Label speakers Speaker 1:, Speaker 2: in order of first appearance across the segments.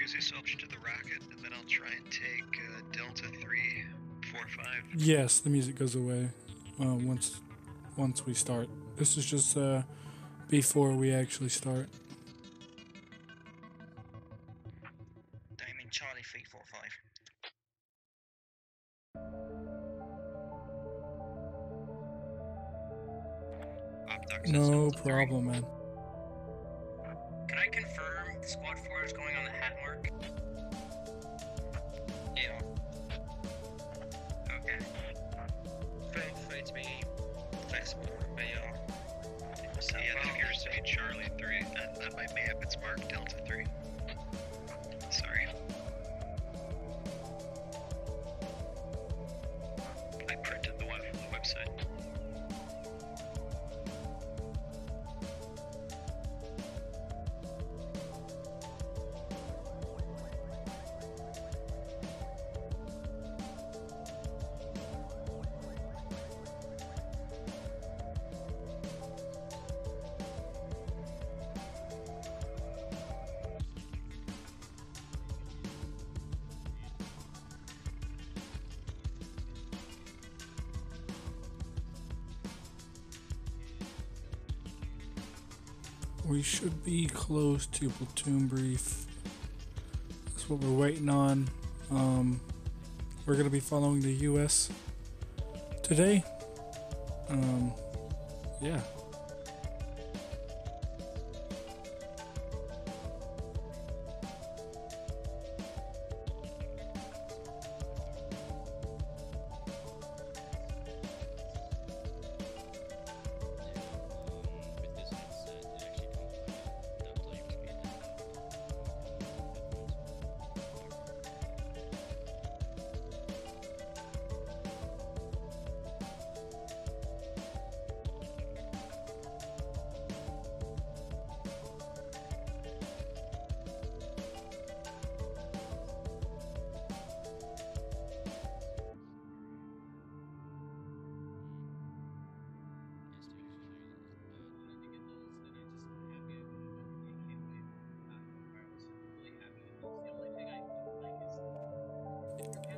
Speaker 1: Use this option to the rocket, and then I'll try and take Delta 345.
Speaker 2: Yes, the music goes away once we start. This is just before we actually start.
Speaker 3: Diamond Charlie 345.
Speaker 2: No problem, man.
Speaker 3: Can I confirm Squad 4 is going on the hat mark? Yeah. Okay. Feel free to be flexible, but yeah.
Speaker 1: Yeah, it appears to be Charlie 3, and on my map it's marked Delta 3. Sorry. I printed the one from the website.
Speaker 2: We should be close to platoon brief. That's what we're waiting on. We're gonna be following the U.S. today. Yeah.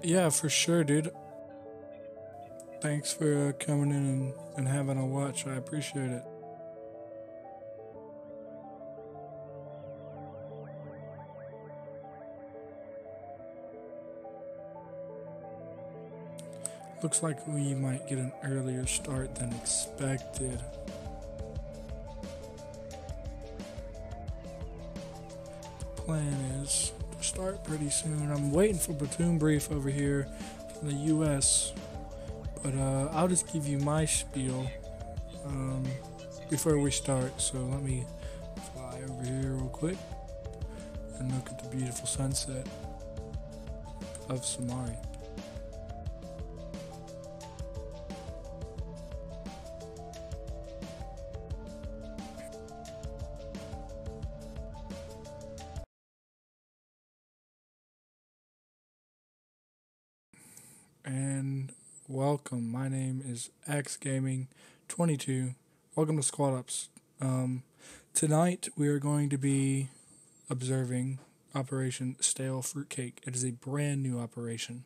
Speaker 2: Yeah, for sure, dude. Thanks for coming in and having a watch. I appreciate it. Looks like we might get an earlier start than expected. The plan is to start pretty soon. I'm waiting for platoon brief over here from the US, but I'll just give you my spiel before we start. So let me fly over here real quick and look at the beautiful sunset of Samari. And welcome. My name is AxeGaming22. Welcome to Squad Ups. Tonight we are going to be observing Operation Stale Fruitcake. It is a brand new operation,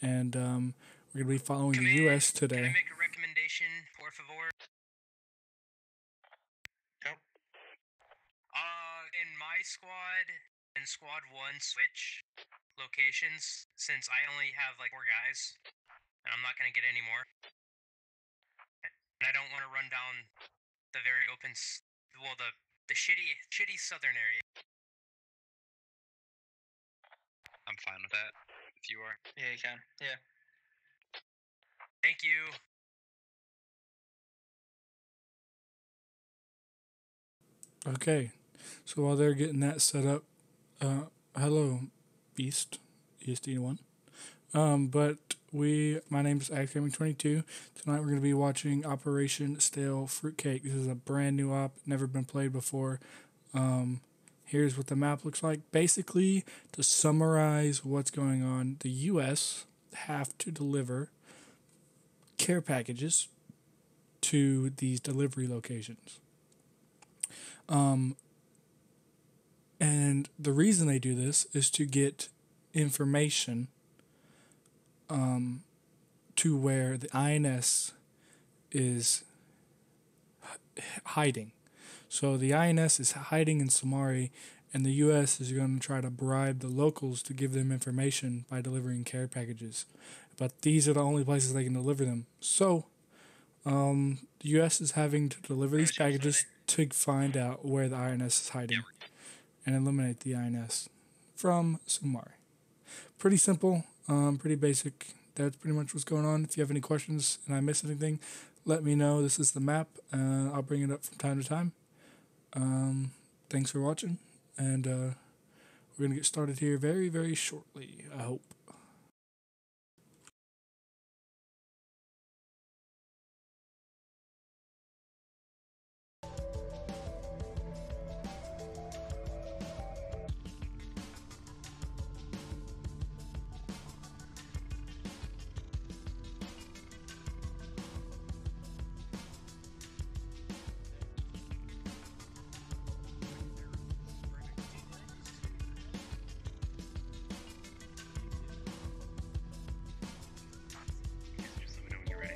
Speaker 2: and we're going to be following the U.S. today.
Speaker 3: Can I make a recommendation, por favor? Nope. In my squad and Squad 1 switch locations, since I only have like 4 guys, and I'm not going to get any more. And I don't want to run down the very open, the shitty southern area.
Speaker 1: I'm fine with that, if you are.
Speaker 3: Yeah, you can. Yeah. Thank you.
Speaker 2: Okay, so while they're getting that set up, hello, Beast, ESD1. My name is AxeGaming22. Tonight we're going to be watching Operation Stale Fruitcake. This is a brand new op, never been played before. Here's what the map looks like. Basically, to summarize what's going on, the U.S. have to deliver care packages to these delivery locations. And the reason they do this is to get information to where the INS is hiding. So the INS is hiding in Somali, and the U.S. is going to try to bribe the locals to give them information by delivering care packages. But these are the only places they can deliver them. So the U.S. is having to deliver these packages to find out where the INS is hiding and eliminate the INS from Somali. Pretty simple, pretty basic. That's pretty much what's going on. If you have any questions and I miss anything, let me know. This is the map. I'll bring it up from time to time. Thanks for watching, and we're going to get started here very, very shortly, I hope.
Speaker 1: Just let me know when you're ready.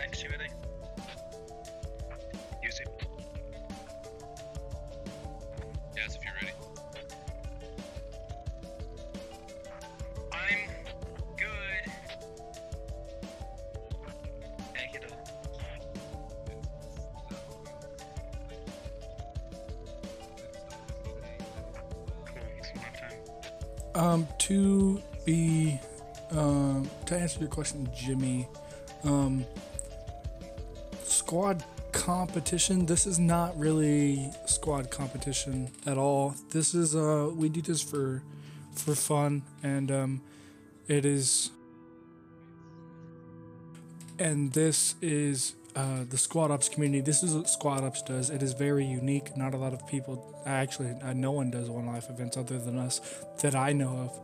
Speaker 1: Activity. Use it. Yes, if you're ready.
Speaker 3: I'm good.
Speaker 1: Take it up. Cool. Some more time.
Speaker 2: To answer your question, Jimmy, squad competition, this is not really squad competition at all. This is we do this for fun, and it is, and this is the squad ops community. This is what squad ops does. It is very unique. Not a lot of people, actually no one does one life events other than us that I know of.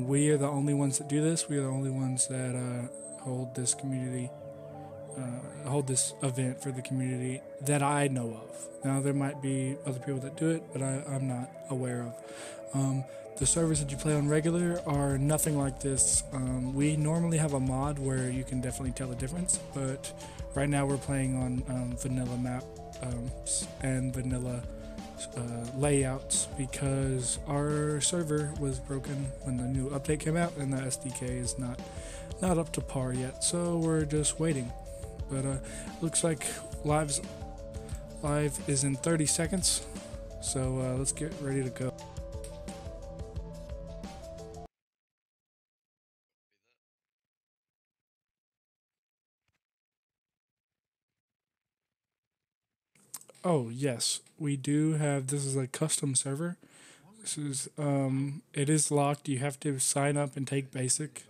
Speaker 2: We are the only ones that do this. We are the only ones that hold this community, hold this event for the community that I know of. Now there might be other people that do it, but I'm not aware of. The servers that you play on regular are nothing like this. We normally have a mod where you can definitely tell the difference, but right now we're playing on vanilla map and vanilla layouts because our server was broken when the new update came out, and the SDK is not up to par yet, so we're just waiting. But looks like live is in 30 seconds, so let's get ready to go. Oh yes, we do have. This is a custom server. This is it is locked. You have to sign up and take basic.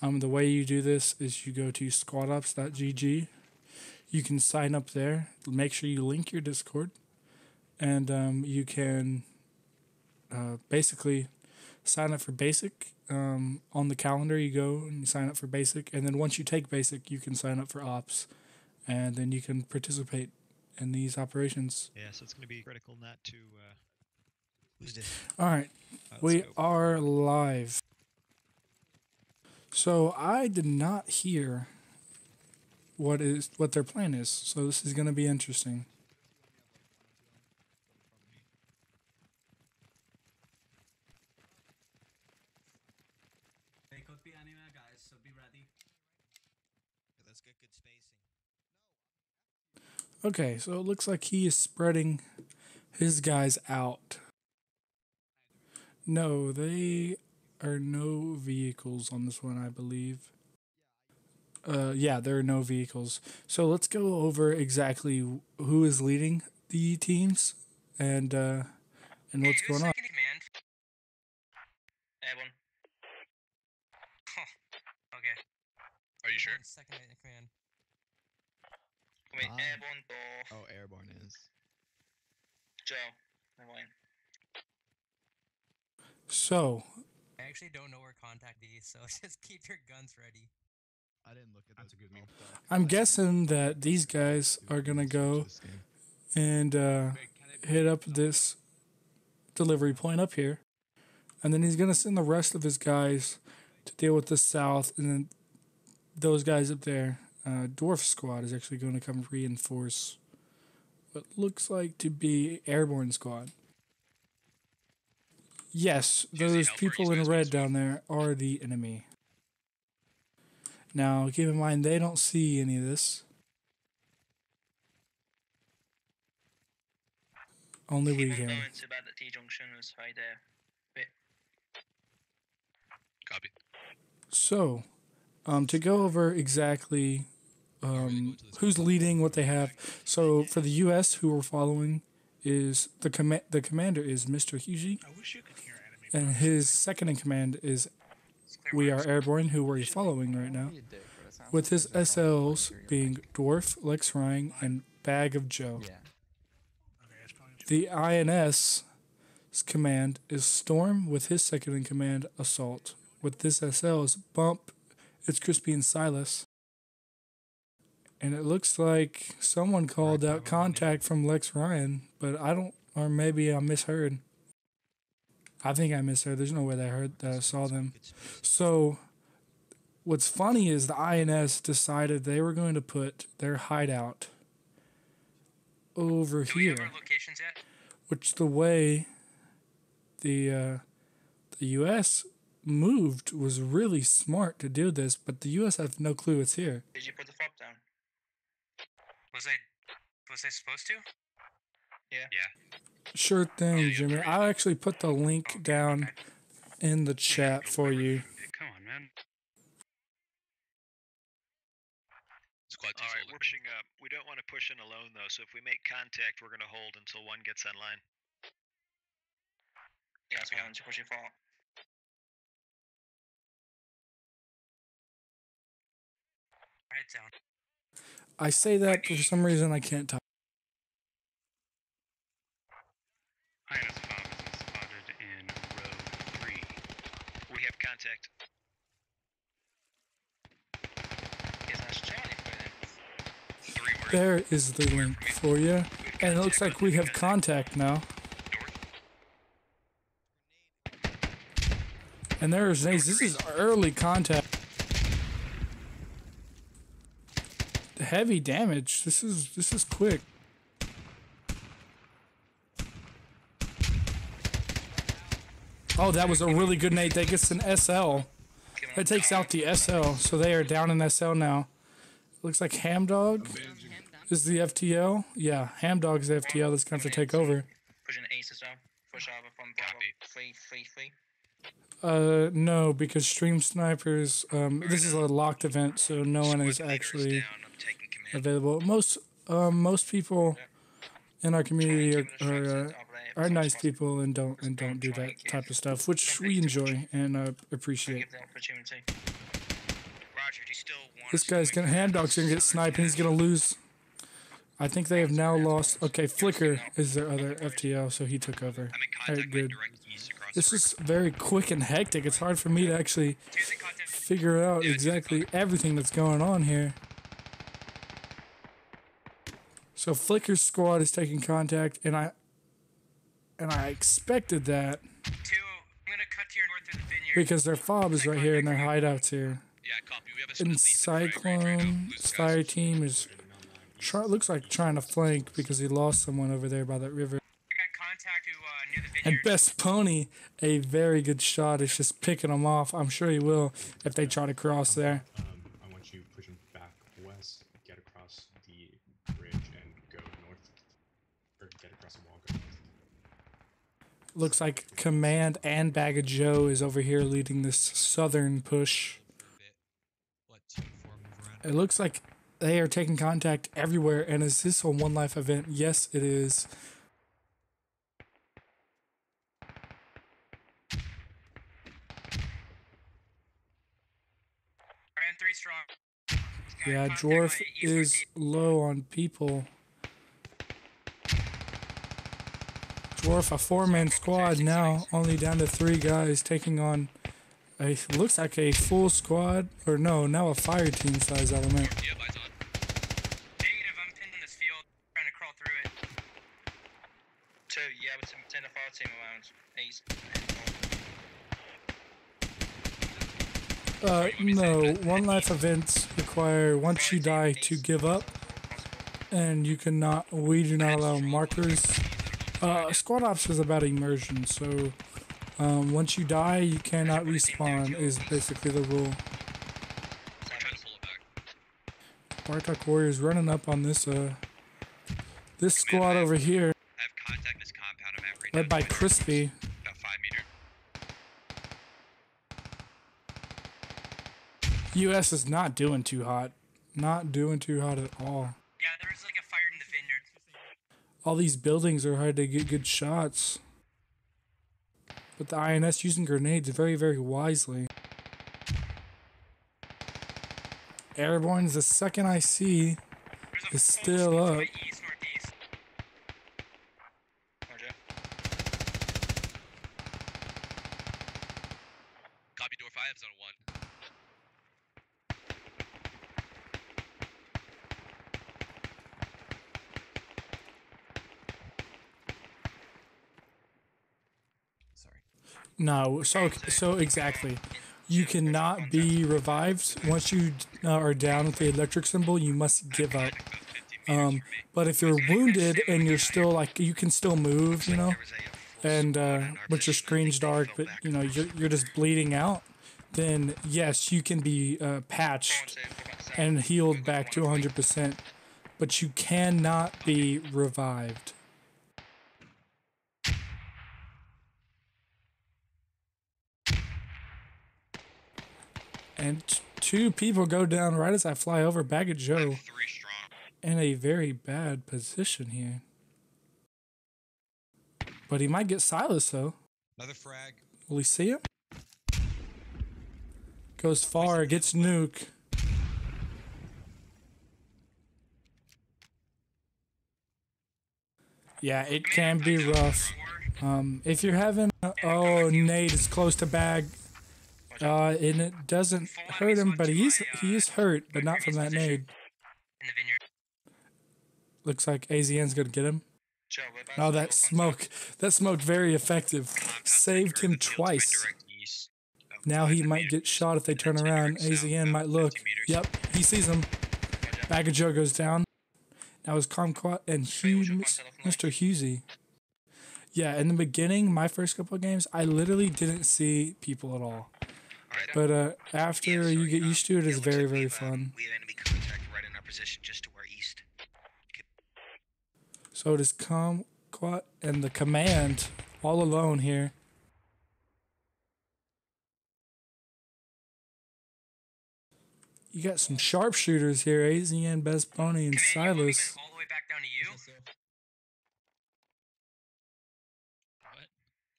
Speaker 2: The way you do this is you go to squadops.gg. You can sign up there. Make sure you link your Discord, and you can basically sign up for basic. On the calendar, you go and you sign up for basic, and then once you take basic, you can sign up for ops, and then you can participate in these operations.
Speaker 4: Yeah, so it's going to be critical not to lose this.
Speaker 2: All right, we are live. So I did not hear what their plan is. So this is going to be interesting.
Speaker 5: They could be anywhere, guys, so be ready.
Speaker 4: Let's get good spacing.
Speaker 2: Okay, so it looks like he is spreading his guys out. No, they are no vehicles on this one, I believe. Yeah, there are no vehicles. So let's go over exactly who is leading the teams and what's going on.
Speaker 3: Second in command?
Speaker 1: Airborne.
Speaker 3: Oh, okay.
Speaker 1: Are you sure?
Speaker 3: Second in command.
Speaker 1: Wait,
Speaker 4: Fine.
Speaker 1: airborne or
Speaker 4: Oh, airborne is.
Speaker 1: Joe. Never mind.
Speaker 2: So
Speaker 3: I actually don't know where contact is, so just keep your guns ready.
Speaker 4: I didn't look at
Speaker 6: That's a good meme.
Speaker 2: I'm guessing that these guys are gonna go and hit up this delivery point up here, and then he's gonna send the rest of his guys to deal with the south, and then those guys up there, Dwarf Squad, is actually going to come reinforce what looks like to be Airborne Squad. Yes, those people in red down there are the enemy. Now, keep in mind, they don't see any of this. Only we can.
Speaker 1: Too bad that T-junction was right there.
Speaker 7: Copy.
Speaker 2: So, to go over exactly who's leading, what they have. So, for the U.S., who we're following is the commander is Mr. Hugie,
Speaker 7: I wish you could hear enemy.
Speaker 2: and his second in command is We Are Airborne, who we're following right now, with his SLs being Dwarf, Lex Ryan, and Bag of Joe. The INS's command is Storm, with his second in command, Assault. With this SL's Bump, it's Crispy and Silas. And it looks like someone called out contact from Lex Ryan, but I don't, or maybe I misheard. I think I misheard. There's no way that I saw them. So, what's funny is the INS decided they were going to put their hideout over
Speaker 3: Do we have
Speaker 2: here,
Speaker 3: our locations yet?
Speaker 2: which the way the U.S. moved was really smart to do this, but the U.S. have no clue it's here.
Speaker 1: Did you put the fob down?
Speaker 3: Was I supposed to?
Speaker 1: Yeah.
Speaker 2: Sure thing, Jimmy. I'll actually put the link down in the chat for you.
Speaker 7: Come on, man. Squad 2's
Speaker 6: Alright,
Speaker 7: holding.
Speaker 6: we're pushing up. We don't want to push in alone, though, so if we make contact, we're going to hold until one gets online.
Speaker 1: Yeah, so I'm pushing for.
Speaker 3: Write it down.
Speaker 2: I say that for some reason I can't talk.
Speaker 7: INS Bob is spotted in row 3.
Speaker 6: We have contact.
Speaker 1: Yes, that's Charlie for them.
Speaker 7: 3 were
Speaker 2: There is the link for you. And it looks like we have contact now. And there's Nays. This is early contact. Heavy damage. This is quick. Oh, that was a really good nade. That gets an SL. That takes out the SL. So they are down in SL now. Looks like Hamdog is the FTL. Yeah, Hamdog's the FTL that's going to take over.
Speaker 1: Pushing ace as well. Push over from Bravo.
Speaker 7: Copy.
Speaker 1: 3-3-3.
Speaker 2: No, because Stream Snipers, this is a locked event, so no one is actually available. Most people in our community are nice people and don't do that type of stuff, which we enjoy and appreciate.
Speaker 1: Give the opportunity.
Speaker 3: Roger, do you still want
Speaker 2: This guy's gonna Hamdog's gonna get sniped and he's gonna lose. I think they have now lost. Okay, Flicker is their other FTL, so he took over.
Speaker 7: I'm in
Speaker 2: Alright,
Speaker 7: contact
Speaker 2: good.
Speaker 7: direct east across
Speaker 2: This
Speaker 7: the
Speaker 2: is very quick and hectic. It's hard for me to actually figure out exactly everything that's going on here. So Flicker's squad is taking contact, and I expected that
Speaker 3: 2. I'm gonna cut to your north of the vineyard.
Speaker 2: because their fob is right here and their hideouts here.
Speaker 7: Yeah, copy. We have a
Speaker 2: And
Speaker 7: split lead to frag range right now.
Speaker 2: Cyclone,
Speaker 7: Loose
Speaker 2: Fire
Speaker 7: guys.
Speaker 2: Team is looks like trying to flank because he lost someone over there by that river.
Speaker 3: I got contact who near the
Speaker 2: And
Speaker 3: vineyard.
Speaker 2: Best Pony, a very good shot, is just picking them off. I'm sure he will if they try to cross there.
Speaker 8: I want you pushing back west, get across the bridge, and go north, or get across the wall, go north.
Speaker 2: Looks like Command and Bag of Joe is over here leading this southern push.
Speaker 4: What, 2-4 move around?
Speaker 2: It looks like they are taking contact everywhere. And is this a One Life event? Yes, it is.
Speaker 3: Ran 3 strong.
Speaker 2: Yeah, Dwarf is low on people. Dwarf, a 4-man squad now, only down to 3 guys taking on It looks like a full squad, or no, now a fire team size element.
Speaker 3: Negative, I'm pinned in this field, trying to crawl through it.
Speaker 9: 2, yeah, with some 10 or 4 team around east.
Speaker 2: No, one life events require once you die to give up, and we do not allow markers. Squad ops is about immersion, so once you die, you cannot respawn is basically the rule. Bartok Warriors running up on this this squad over here,
Speaker 1: I have contact in this compound. I'm at right
Speaker 2: led by Crispy.
Speaker 1: about 5 meters.
Speaker 2: US is not doing too hot. Not doing too hot at all.
Speaker 3: Yeah, there was like a fire in the vineyard.
Speaker 2: All these buildings are hard to get good shots. But the INS using grenades very, very wisely. Airborne is the second I see is still up.
Speaker 3: East, northeast.
Speaker 9: Roger.
Speaker 1: Copy door 5, zone 1.
Speaker 2: No, so exactly. You cannot be revived. Once you are down with the electric symbol, you must give up. But if you're wounded and you're still you can still move, you know, and but your screen's dark, but you know you're just bleeding out, then yes, you can be patched and healed back to 100%, but you cannot be revived. And 2 people go down right as I fly over Baggage Joe in a very bad position here. But he might get silenced though.
Speaker 4: Another frag.
Speaker 2: Will he see him? Goes far, gets nuke. Yeah, it can be rough. If you're having nade is close to bag. And it doesn't hurt him, but he is hurt, but not from that nade.
Speaker 3: In the vineyard.
Speaker 2: Looks like AZN's gonna get him. Oh, that smoke very effective. Saved him twice. Now he might get shot if they turn around. AZN might look. Yep, he sees him. Baggage Joe goes down. Now his Comquat and Mr. Husey. Yeah, in the beginning, my first couple of games, I literally didn't see people at all. But after you get used to it, it's very, very fun.
Speaker 1: We have enemy contact right in our position just to our east.
Speaker 2: So it is Comquat and the command all alone here. You got some sharpshooters here, AZN, Best Pony, and Silas.
Speaker 3: All the way back down to you.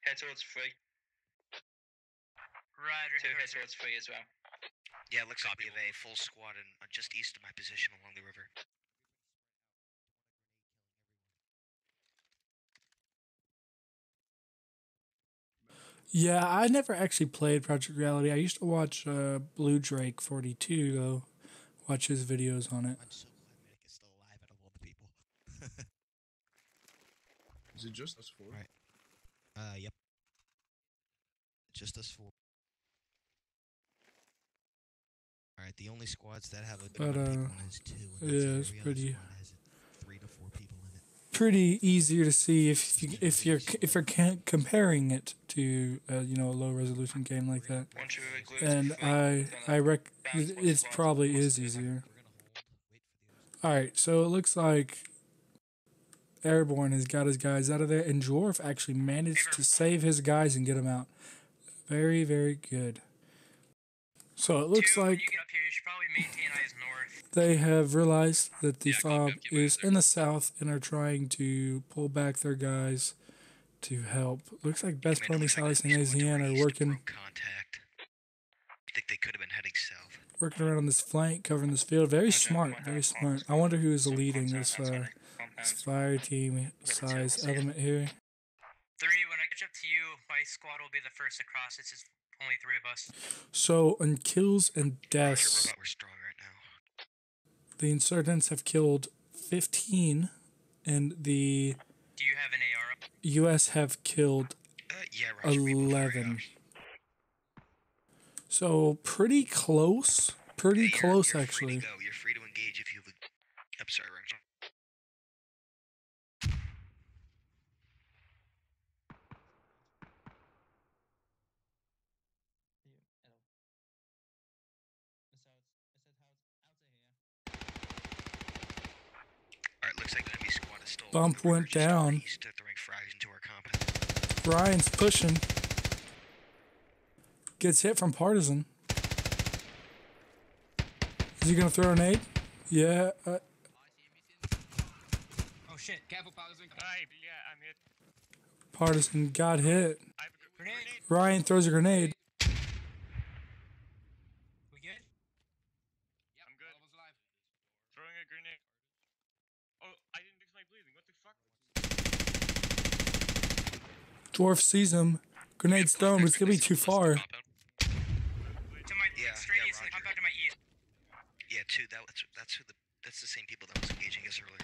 Speaker 9: Head towards 3.
Speaker 3: Right,
Speaker 9: 2 head towards 3 as well.
Speaker 1: Yeah, looks like we have a full squad just east of my position along the river.
Speaker 2: Yeah, I never actually played Project Reality. I used to watch Blue Drake 42 though. Watch his videos on it.
Speaker 4: I'm so glad Medic is still alive out of all the people.
Speaker 8: Is it just us 4?
Speaker 4: Right. Yep. Just us 4. Alright, the only squads that have a
Speaker 2: But,
Speaker 4: people is 2. And
Speaker 2: yeah,
Speaker 4: that's
Speaker 2: it's
Speaker 4: every other
Speaker 2: pretty-
Speaker 4: squad has 3 to 4 people in it.
Speaker 2: Pretty easier to see if you're comparing it to a low resolution game like that.
Speaker 9: Once you include
Speaker 2: And it probably is easier.
Speaker 4: We're gonna hold. Wait for the
Speaker 2: All right, so it looks like Airborne has got his guys out of there, and Dwarf actually managed to save his guys and get them out. Very, very good. So it looks
Speaker 3: When
Speaker 2: like
Speaker 3: you get up here, you should probably maintain eyes north.
Speaker 2: they have realized that the fob is in the south and are trying to pull back their guys to help. Looks like Best Pony, Silas, and AZN are working
Speaker 1: Contact. I think they could have been heading south.
Speaker 2: working around on this flank, covering this field. Very smart, very smart. I wonder who is leading this fire team size element here.
Speaker 3: 3, when I catch up to you, my squad will be the first to cross. It's just only 3 of us.
Speaker 2: So on kills and deaths,
Speaker 1: Robot, we're strong right now.
Speaker 2: the insurgents have killed 15, and the
Speaker 3: Do you have an AR up?
Speaker 2: U.S. have killed
Speaker 1: Yeah, Roger. we will carry
Speaker 2: 11.
Speaker 1: on.
Speaker 2: So pretty close. Pretty
Speaker 1: Hey,
Speaker 2: close,
Speaker 1: you're
Speaker 2: actually.
Speaker 1: Free to go. You're free to engage if you have I'm sorry, Roger. Alright, looks like enemy squad is still
Speaker 2: Bump went down.
Speaker 1: throwing frags into our compound.
Speaker 2: Ryan's pushing. Gets hit from Partisan. Is he gonna throw a nade? Yeah.
Speaker 3: Oh shit, careful, Partisan.
Speaker 7: Yeah, I'm hit.
Speaker 2: Partisan got hit.
Speaker 7: I have a
Speaker 3: Grenade.
Speaker 2: Ryan throws a grenade.
Speaker 3: We good?
Speaker 7: I'm good. Throwing a grenade. Oh, I didn't mix my bleeding. What the fuck?
Speaker 2: Dwarf sees him. Grenade's thrown, but it's gonna be too far.
Speaker 3: To my straight east, in the compound to my east.
Speaker 1: Yeah, two. That's the same people that was engaging us earlier.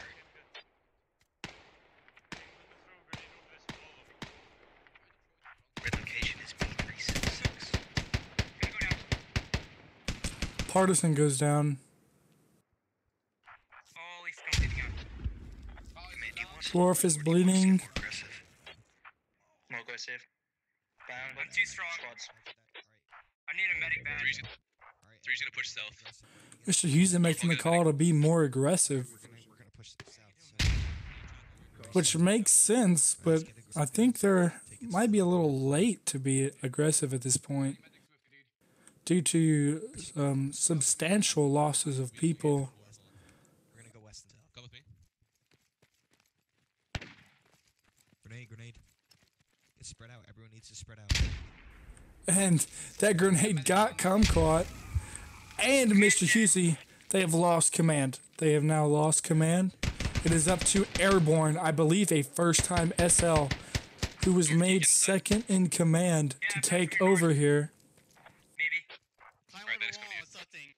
Speaker 1: Red location is B366.
Speaker 3: Gonna go down.
Speaker 2: Partisan goes down.
Speaker 3: Holy fuck, I'm getting out.
Speaker 1: Man, do you want
Speaker 2: Dwarf is bleeding.
Speaker 1: more aggressive?
Speaker 9: More aggressive. Down.
Speaker 3: I'm too strong.
Speaker 9: Squads.
Speaker 3: I need a medic bag.
Speaker 10: Three's gonna push south.
Speaker 2: Mr. Houston making the call to be more aggressive,
Speaker 4: We're gonna push south.
Speaker 2: which makes sense, but I think they're might be a little late to be aggressive at this point due to substantial losses of people.
Speaker 4: We're gonna go west and south.
Speaker 10: Come with me.
Speaker 4: Grenade. Get spread out. Everyone needs to spread out.
Speaker 2: And that grenade got kumquat. And Mr. Husey, they have lost command. They have now lost command. It is up to Airborne, I believe a first-time SL, who was made second in command to take over here.
Speaker 3: Maybe.
Speaker 10: Alright, medics, come to you.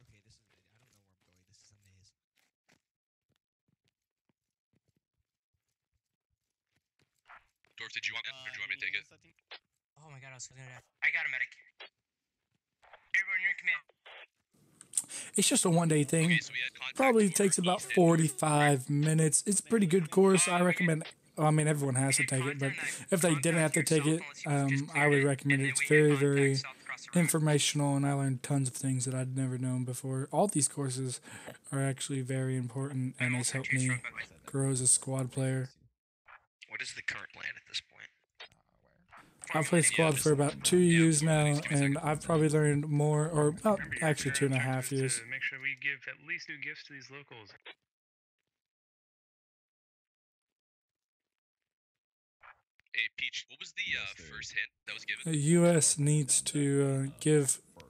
Speaker 4: Okay, this is. I don't know where I'm going. This is a maze.
Speaker 10: Dwarf, did you want it, or do you want me to take it?
Speaker 3: Oh my god, I was gonna die. I got a medic. Everyone, you're in command.
Speaker 2: It's just a one-day thing.
Speaker 10: Okay, so we had contact
Speaker 2: Probably
Speaker 10: for
Speaker 2: takes about
Speaker 10: east and
Speaker 2: 45 minutes. It's a pretty good course. I recommend. I mean, everyone has to take it, but if they didn't have to take it, I would recommend it. It's very, very informational, and I learned tons of things that I'd never known before. All these courses are actually very important, and it's helped me grow as a squad player.
Speaker 1: What is the current plan at this point?
Speaker 2: I've played squad for about 2 years now, and I've probably learned more, or about
Speaker 7: Remember, your
Speaker 2: actually
Speaker 7: current
Speaker 2: 2.5
Speaker 7: objective is
Speaker 2: years.
Speaker 7: to make sure we give at least new gifts to these locals.
Speaker 10: Hey, Peach, what was the first hint that was given?
Speaker 2: The U.S. needs to give a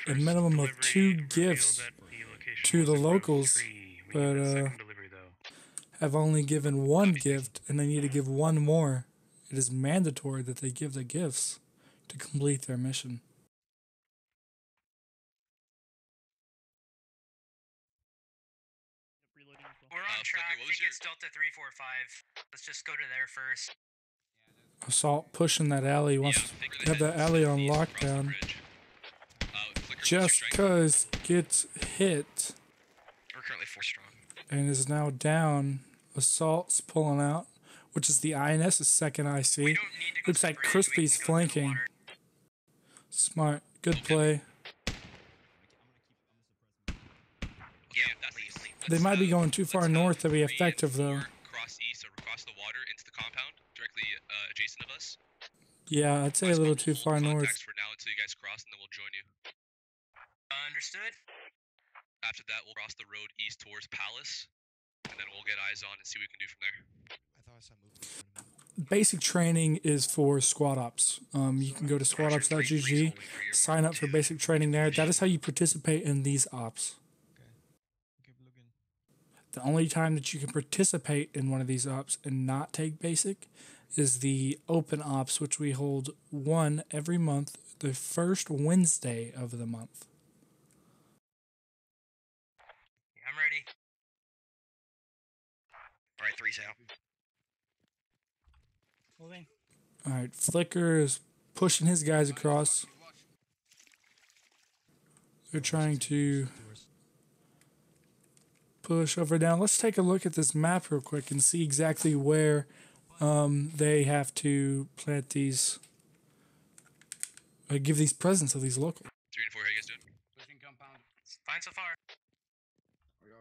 Speaker 7: First
Speaker 2: minimum of
Speaker 7: delivery
Speaker 2: 2
Speaker 7: revealed
Speaker 2: gifts
Speaker 7: that the location
Speaker 2: to
Speaker 7: was
Speaker 2: the
Speaker 7: in row
Speaker 2: locals,
Speaker 7: 3. We
Speaker 2: but
Speaker 7: need a second delivery, though.
Speaker 2: have only given 1 gift, and they need to give 1 more. It is mandatory that they give the gifts to complete their mission.
Speaker 3: We're on track.
Speaker 10: Flicker,
Speaker 3: I
Speaker 10: what was
Speaker 3: think it's Delta 345. Let's just go to there first.
Speaker 2: Assault pushing that alley. Wants to have that alley on lockdown. Just cause gets hit
Speaker 1: We're currently 4 strong.
Speaker 2: and is now down. Assault's pulling out, which is the INS's second IC.
Speaker 3: We don't need to go
Speaker 2: Looks
Speaker 3: to the
Speaker 2: like
Speaker 3: bridge, we
Speaker 2: Crispy's
Speaker 3: can go through the
Speaker 2: flanking.
Speaker 3: water.
Speaker 2: Smart. Good play.
Speaker 1: Yeah, leave.
Speaker 2: They might be going too far north to be effective, though.
Speaker 10: Cross east or cross the water into the compound directly adjacent of us.
Speaker 2: Yeah, I'd say a little too far north.
Speaker 10: Contacts for now until you guys cross, and then we'll join you.
Speaker 3: Understood.
Speaker 10: After that, we'll cross the road east towards Palace, and then we'll get eyes on and see what we can do from there.
Speaker 4: I thought I saw movement.
Speaker 2: Basic training is for squad ops. You can go to squadops.gg, sign up for basic training there. That is how you participate in these ops.
Speaker 4: Keep looking.
Speaker 2: The only time that you can participate in one of these ops and not take basic is the open ops, which we hold one every month, the first Wednesday of the month.
Speaker 3: I'm ready.
Speaker 9: Alright, 3's out.
Speaker 5: Moving.
Speaker 2: All right, Flicker is pushing his guys across. They're trying to push over down. Let's take a look at this map real quick and see exactly where they have to plant these, give these presents to these locals.
Speaker 10: 3 and 4, how you guys doing?
Speaker 5: Pushing compound.
Speaker 3: Fine so far.
Speaker 5: Clear.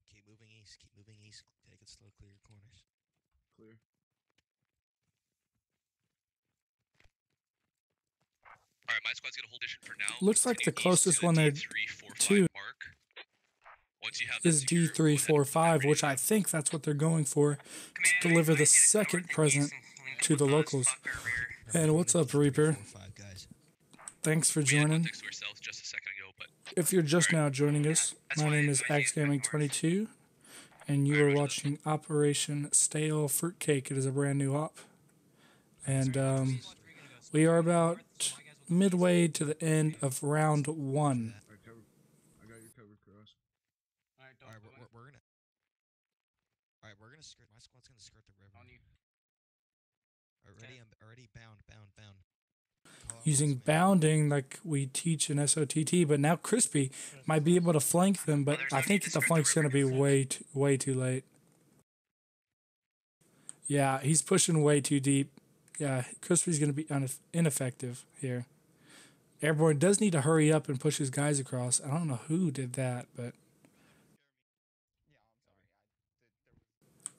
Speaker 4: Keep moving east. Keep moving east. Take it slow. Clear your corners.
Speaker 8: Clear.
Speaker 10: Alright, my squad's gonna hold position for now.
Speaker 2: Looks like the
Speaker 10: Continue east
Speaker 2: closest
Speaker 10: to
Speaker 2: one there
Speaker 10: D3, 4, 5
Speaker 2: to
Speaker 10: mark. Once you have that
Speaker 2: is
Speaker 10: secure,
Speaker 2: D345,
Speaker 10: go ahead and
Speaker 2: which I think that's what they're going for to deliver the second present to the locals. And what's up, Reaper?
Speaker 4: 5 guys.
Speaker 2: Thanks for
Speaker 10: we had
Speaker 2: joining.
Speaker 10: context to ourselves just a second ago, but
Speaker 2: If you're just now joining us, my name is AxeGaming22, and you are watching Operation Stale Fruitcake. It is a brand new op. And we are about midway to the end of round 1.
Speaker 8: I got your cover, Cross.
Speaker 5: Alright, don't
Speaker 4: Alright,
Speaker 5: go in.
Speaker 4: we're gonna. Alright, we're gonna skirt. My squad's gonna skirt the river.
Speaker 5: On you.
Speaker 4: Already bound. Call out
Speaker 2: Using
Speaker 4: horsemen.
Speaker 2: bounding like we teach in SOTT, but now Crispy might be able to flank them, but I think the flank's going to be way too late. Yeah, he's pushing way too deep. Yeah, Crispy's going to be ineffective here. Airborne does need to hurry up and push his guys across. I don't know who did that, but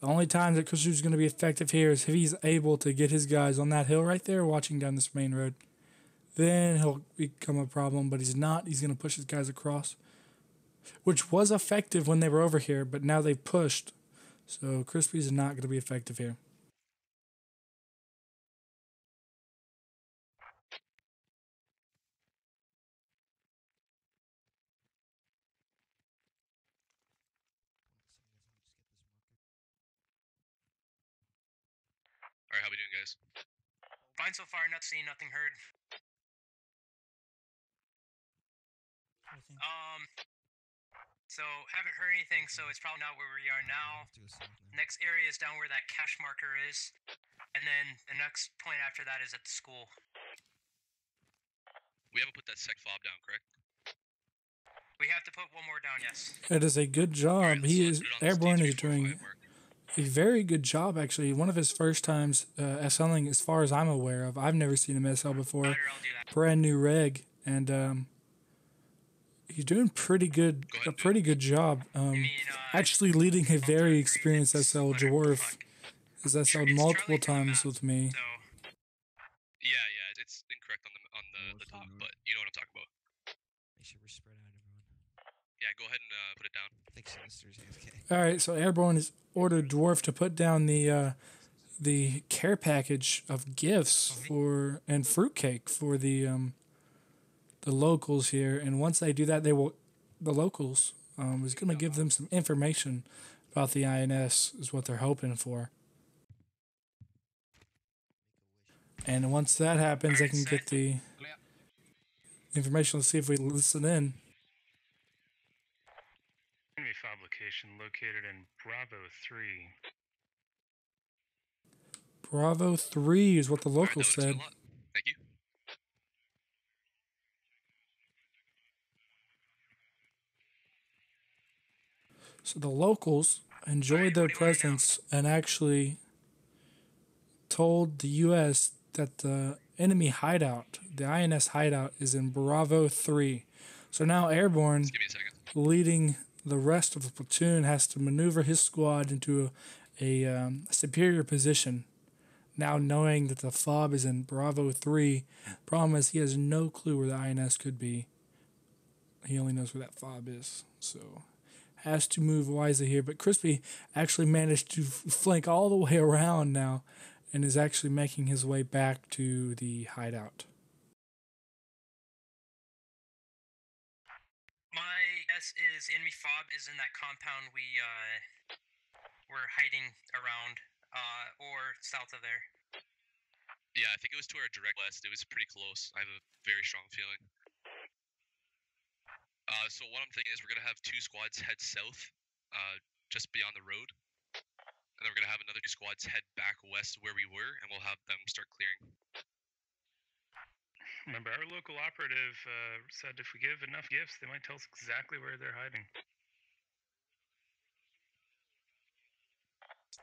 Speaker 2: the only time that Crispy's going to be effective here is if he's able to get his guys on that hill right there watching down this main road. Then he'll become a problem, but he's not. He's going to push his guys across, which was effective when they were over here, but now they've pushed. So Crispy's not going to be effective here.
Speaker 10: alright, how we doing, guys?
Speaker 3: Fine so far, not seen, nothing heard. So haven't heard anything, so it's probably not where we are now.
Speaker 4: To go south now.
Speaker 3: Next area is down where that cache marker is. And then the next point after that is at the school.
Speaker 10: We haven't put that sec fob down, correct?
Speaker 3: We have to put one more down, yes.
Speaker 2: It is a good job.
Speaker 10: Alright,
Speaker 2: He
Speaker 10: let's
Speaker 2: is
Speaker 10: put it on this
Speaker 2: Airborne
Speaker 10: D3,
Speaker 2: is
Speaker 10: 4, 5
Speaker 2: doing
Speaker 10: mark.
Speaker 2: a very good job, actually. One of his first times SLing, as far as I'm aware of. I've never seen him SL before.
Speaker 3: Ryder, I'll do that.
Speaker 2: Brand new reg, and he's doing pretty good.
Speaker 10: Go ahead,
Speaker 2: A pretty good job. Actually leading a very experienced SL dwarf. Has SL'd multiple times with me.
Speaker 3: So,
Speaker 10: Yeah, it's incorrect on the top, but you know what I'm talking about.
Speaker 4: Make sure we're spread out, everyone.
Speaker 10: Yeah, go ahead and put it down.
Speaker 4: I think Sinister's AFK.
Speaker 2: All right, so Airborne has ordered Dwarf to put down the care package of gifts for and fruitcake for the locals here, and once they do that, the locals is going to give them some information about the INS is what they're hoping for. And once that happens, they can get the information. Let's see if we listen in.
Speaker 11: Enemy fob location located in Bravo 3.
Speaker 2: Bravo 3 is what the
Speaker 10: Alright,
Speaker 2: locals
Speaker 10: that looks
Speaker 2: said.
Speaker 10: a lot. Thank you.
Speaker 2: So the locals enjoyed their presence and actually told the U.S. that the enemy hideout, the INS hideout, is in Bravo 3. So now Airborne,
Speaker 10: Just give me a second.
Speaker 2: leading the rest of the platoon, has to maneuver his squad into a superior position. Now knowing that the fob is in Bravo 3, problem is he has no clue where the INS could be. He only knows where that fob is, so has to move wisely here. But Crispy actually managed to flank all the way around now and is actually making his way back to the hideout.
Speaker 3: my guess is enemy fob is in that compound we're hiding around. or south of there.
Speaker 10: Yeah, I think it was to our direct west. It was pretty close. I have a very strong feeling. So what I'm thinking is we're gonna have 2 squads head south, just beyond the road, and then we're gonna have another 2 squads head back west where we were, and we'll have them start clearing.
Speaker 11: Remember, our local operative said if we give enough gifts, they might tell us exactly where they're hiding.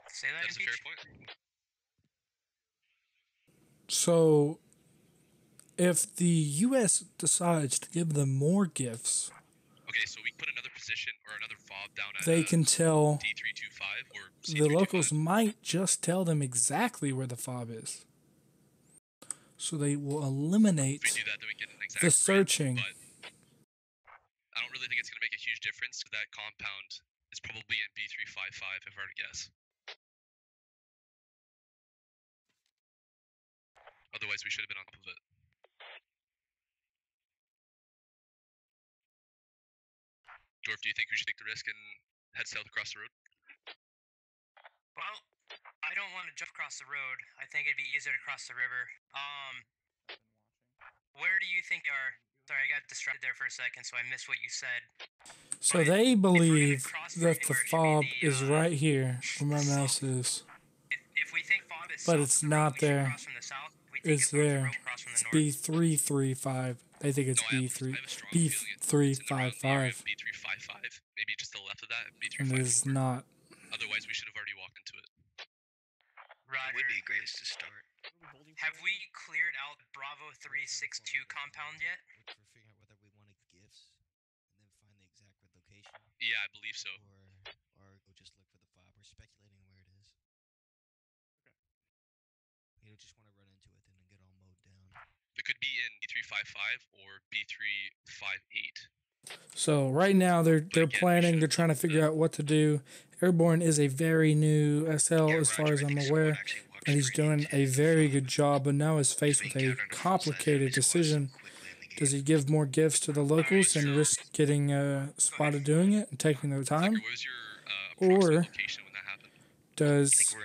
Speaker 3: Say that
Speaker 10: That's a fair point.
Speaker 2: So, if the U.S. decides to give them more gifts,
Speaker 10: Okay, so we put another position or another fob down at
Speaker 2: they can tell
Speaker 10: D325 or
Speaker 2: the
Speaker 10: C325.
Speaker 2: locals might just tell them exactly where the fob is. So they will eliminate
Speaker 10: If we do that, then we get an exact
Speaker 2: the
Speaker 10: grid,
Speaker 2: searching.
Speaker 10: but I don't really think it's going to make a huge difference. That compound is probably in B355, if I were to guess. Otherwise, we should have been on top of it. Dwarf, do you think we should take the risk and head south across the road?
Speaker 3: Well, I don't want to jump across the road. I think it'd be easier to cross the river. Where do you think they are? Sorry, I got distracted there for a second, so I missed what you said.
Speaker 2: So they believe that the fob is right here where my mouse is.
Speaker 3: If we think fob is
Speaker 2: But
Speaker 3: south
Speaker 2: it's
Speaker 3: of the road,
Speaker 2: not
Speaker 3: we should
Speaker 2: there.
Speaker 3: cross from the south. If we think
Speaker 2: It's
Speaker 3: it's north of the
Speaker 2: there.
Speaker 3: road, cross from the
Speaker 2: It's
Speaker 3: north.
Speaker 2: B335. They think it's
Speaker 10: No, I have a strong feeling it's in the area
Speaker 2: B355.
Speaker 10: of B355, maybe just to the left of that,
Speaker 2: And
Speaker 10: B354.
Speaker 2: it is not.
Speaker 10: Otherwise, we should have already walked into it.
Speaker 1: It would be great to start.
Speaker 3: Have we cleared out Bravo 362 compound yet?
Speaker 4: Look for figuring out whether we want gifts, and then find the exact location.
Speaker 10: Yeah, I believe so.
Speaker 4: Or go just look for the fob. We're speculating where it is. You don't just want to run into it and then get all mowed down.
Speaker 10: It could be in B355 or B358.
Speaker 2: So right now they're planning, they're trying to figure out what to do. Airborne is a very new SL as far as I'm aware, and he's doing a very good job, but now is faced with a complicated decision. Does he give more gifts to the locals and risk getting spotted doing it and taking their time?
Speaker 10: What was your approximate
Speaker 2: Or
Speaker 10: location when that happened?
Speaker 2: does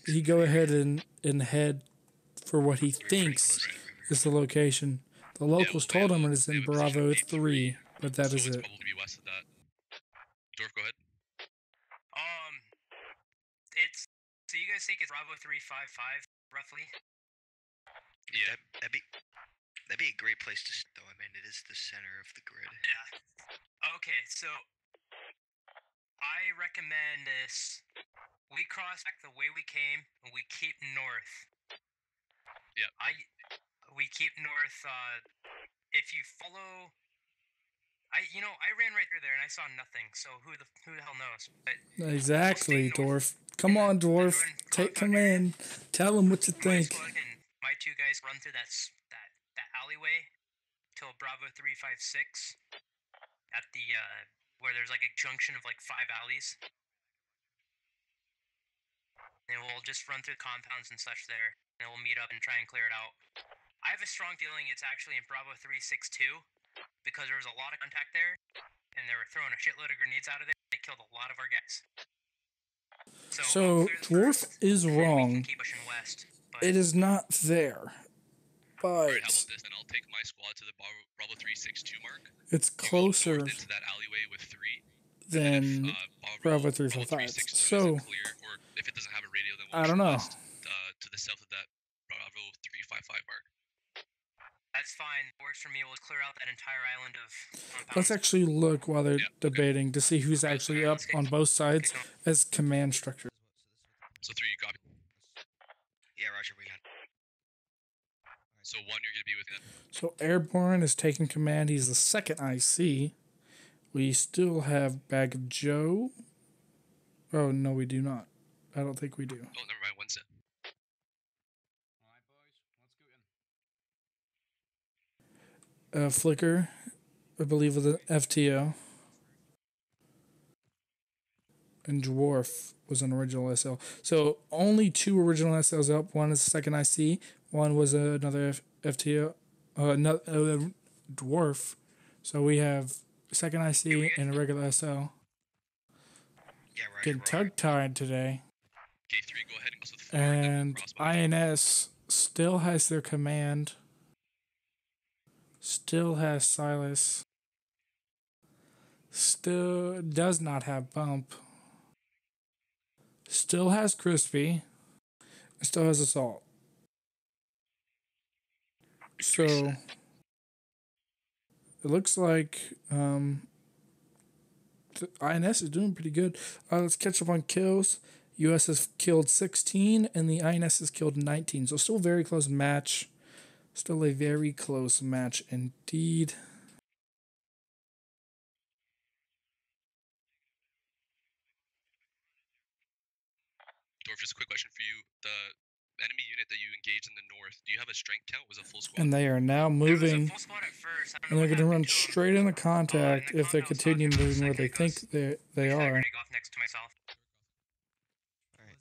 Speaker 2: he go ahead and head for what he thinks is the location? The locals told him it is in Bravo 3, but that is
Speaker 10: it's
Speaker 2: it.
Speaker 10: probably west of that. Dwarf, go ahead.
Speaker 3: It's so you guys think it's Bravo 355 roughly?
Speaker 10: Yeah,
Speaker 1: That'd be a great place to start, though. I mean, it is the center of the grid.
Speaker 3: Yeah. Okay, so I recommend this. We cross back the way we came, and we keep north.
Speaker 10: Yeah.
Speaker 3: We keep north. If you follow, I ran right through there and I saw nothing. So who the hell knows? But
Speaker 2: Exactly, Dwarf. Come on, Dwarf. Take command. Tell him what you think.
Speaker 3: My 2 guys run through that alleyway till Bravo 356 at the where there's like a junction of like 5 alleys. And we'll just run through compounds and such there, and we'll meet up and try and clear it out. I have a strong feeling it's actually in Bravo 362 because there was a lot of contact there, and they were throwing a shitload of grenades out of there. They killed a lot of our guys.
Speaker 2: So Dwarf is wrong.
Speaker 3: Keep pushing west.
Speaker 2: It is not there.
Speaker 10: Alright, how about
Speaker 2: But
Speaker 10: this? Then I'll take my squad to the Bravo 362 mark.
Speaker 2: it's
Speaker 10: You go
Speaker 2: closer
Speaker 10: north into that alleyway with 3.
Speaker 2: than Bravo 355.
Speaker 10: 362
Speaker 2: So
Speaker 10: isn't clear, or if it doesn't have a radio, then we'll
Speaker 2: I don't know.
Speaker 10: west, to the south of that Bravo 355 mark.
Speaker 3: That's fine. Works for me. We'll clear out that entire island of compounds.
Speaker 2: Let's actually look while they're debating to see who's actually up on both sides as command structure.
Speaker 10: So 3, you copy.
Speaker 1: Yeah, Roger, we got.
Speaker 10: So 1, you're gonna be with it.
Speaker 2: So Airborne is taking command. He's the second IC. We still have Bag of Joe. Oh, no, we do not. I don't think we do.
Speaker 10: Oh, never mind. 1's in.
Speaker 5: Alright, boys, let's go in.
Speaker 2: Flicker, I believe, with an FTO. And Dwarf was an original SL. So only 2 original SLs up. One is the second IC. One was another FTO. Another Dwarf. So we have second IC and a regular SL.
Speaker 1: Yeah, Roger.
Speaker 2: Getting tongue-tied today.
Speaker 10: K3, go ahead and cross with 4 and then we'll
Speaker 2: And
Speaker 10: cross with
Speaker 2: INS still has their command. Still has Silas. Still does not have Bump. Still has Crispy. Still has Assault. So it looks like the INS is doing pretty good. Let's catch up on kills. US has killed 16 and the INS has killed 19. So still a very close match. Still a very close match indeed.
Speaker 10: Dwarf, just a quick question for you. The enemy unit that you engaged in the north, do you have a strength count? Was it full squad?
Speaker 2: And they are now moving. And they're going to run straight into contact if they continue moving where they think they are.
Speaker 3: Next to myself.
Speaker 4: Alright.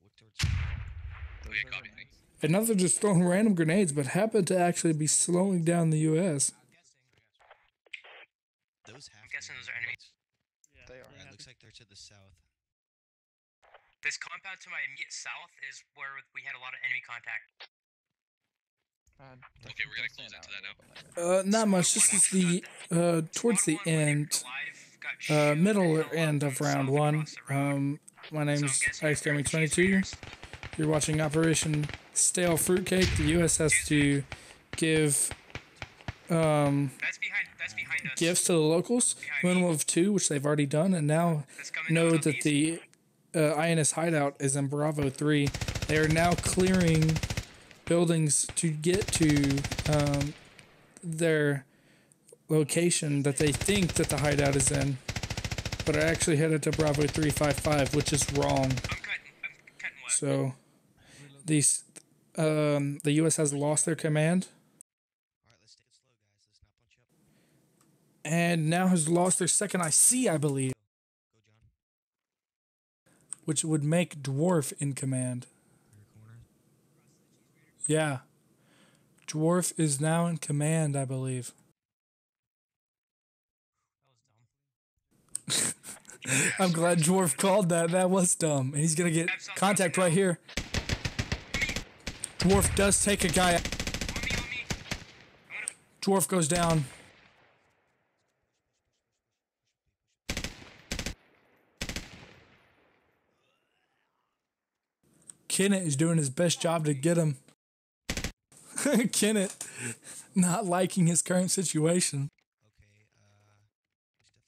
Speaker 4: Look towards.
Speaker 10: Oh, yeah, copy, thanks.
Speaker 2: And now they're just throwing random grenades, but happen to actually be slowing down the US.
Speaker 4: Those have.
Speaker 3: I'm guessing those are enemies.
Speaker 4: They are. It looks like they're to the south.
Speaker 3: This compound to my immediate south is where we had a lot of enemy contact.
Speaker 10: Okay, we're gonna close into that now.
Speaker 2: Not much. This is the towards the end, middle end of round one. My name's AxeGaming22. You're watching Operation Stale Fruitcake. The US has to give
Speaker 3: That's behind us.
Speaker 2: gifts to the locals, minimum of 2, which they've already done, and now know that the INS hideout is in Bravo 3. They are now clearing buildings to get to their location that they think that the hideout is in, but are actually headed to Bravo 355, which is wrong.
Speaker 3: I'm cutting left.
Speaker 2: So these the US has lost their command
Speaker 4: Alright, let's take it slow, guys. Let's not punch up.
Speaker 2: and now has lost their second IC, I believe,
Speaker 4: Go, John.
Speaker 2: which would make Dwarf in command.
Speaker 4: Your corner.
Speaker 2: Yeah. Dwarf is now in command, I believe. I'm glad Dwarf called that. That was dumb. And he's going to get contact right here. Dwarf does take a guy.
Speaker 3: On me.
Speaker 2: Dwarf goes down. Kennett is doing his best job to get him. Kennett not liking his current situation.
Speaker 4: Okay,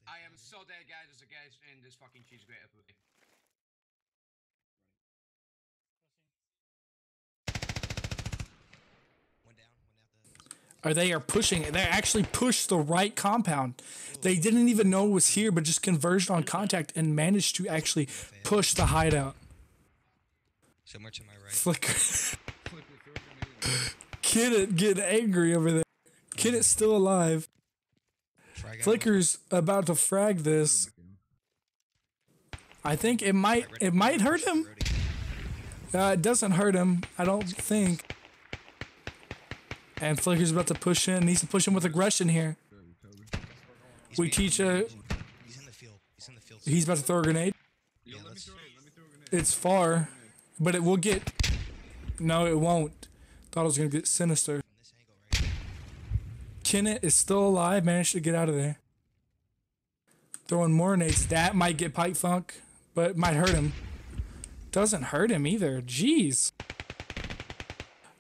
Speaker 5: I am so dead, guys. There's a guy in this fucking cheese grate up with me.
Speaker 4: one down.
Speaker 2: Or they are pushing. They actually pushed the right compound. They didn't even know it was here, but just converged on contact and managed to actually push the hideout.
Speaker 4: Somewhere to my right.
Speaker 2: Flicker. Kennett getting angry over there. Kennett's still alive.
Speaker 4: Frag out.
Speaker 2: Flicker's about to frag this. I think it might hurt him. It doesn't hurt him, I don't think. And Flicker's about to push in. Needs to push in with aggression here. We teach a.
Speaker 4: He's in the field. He's in the field.
Speaker 2: He's about to throw a grenade.
Speaker 4: Yeah, let's.
Speaker 2: It's far, but it will get. No, it won't. Thought it was gonna get sinister.
Speaker 4: From this angle, right?
Speaker 2: Kennett is still alive. Managed to get out of there. Throwing more grenades. That might get Pipe Funk, but it might hurt him. Doesn't hurt him either. Jeez.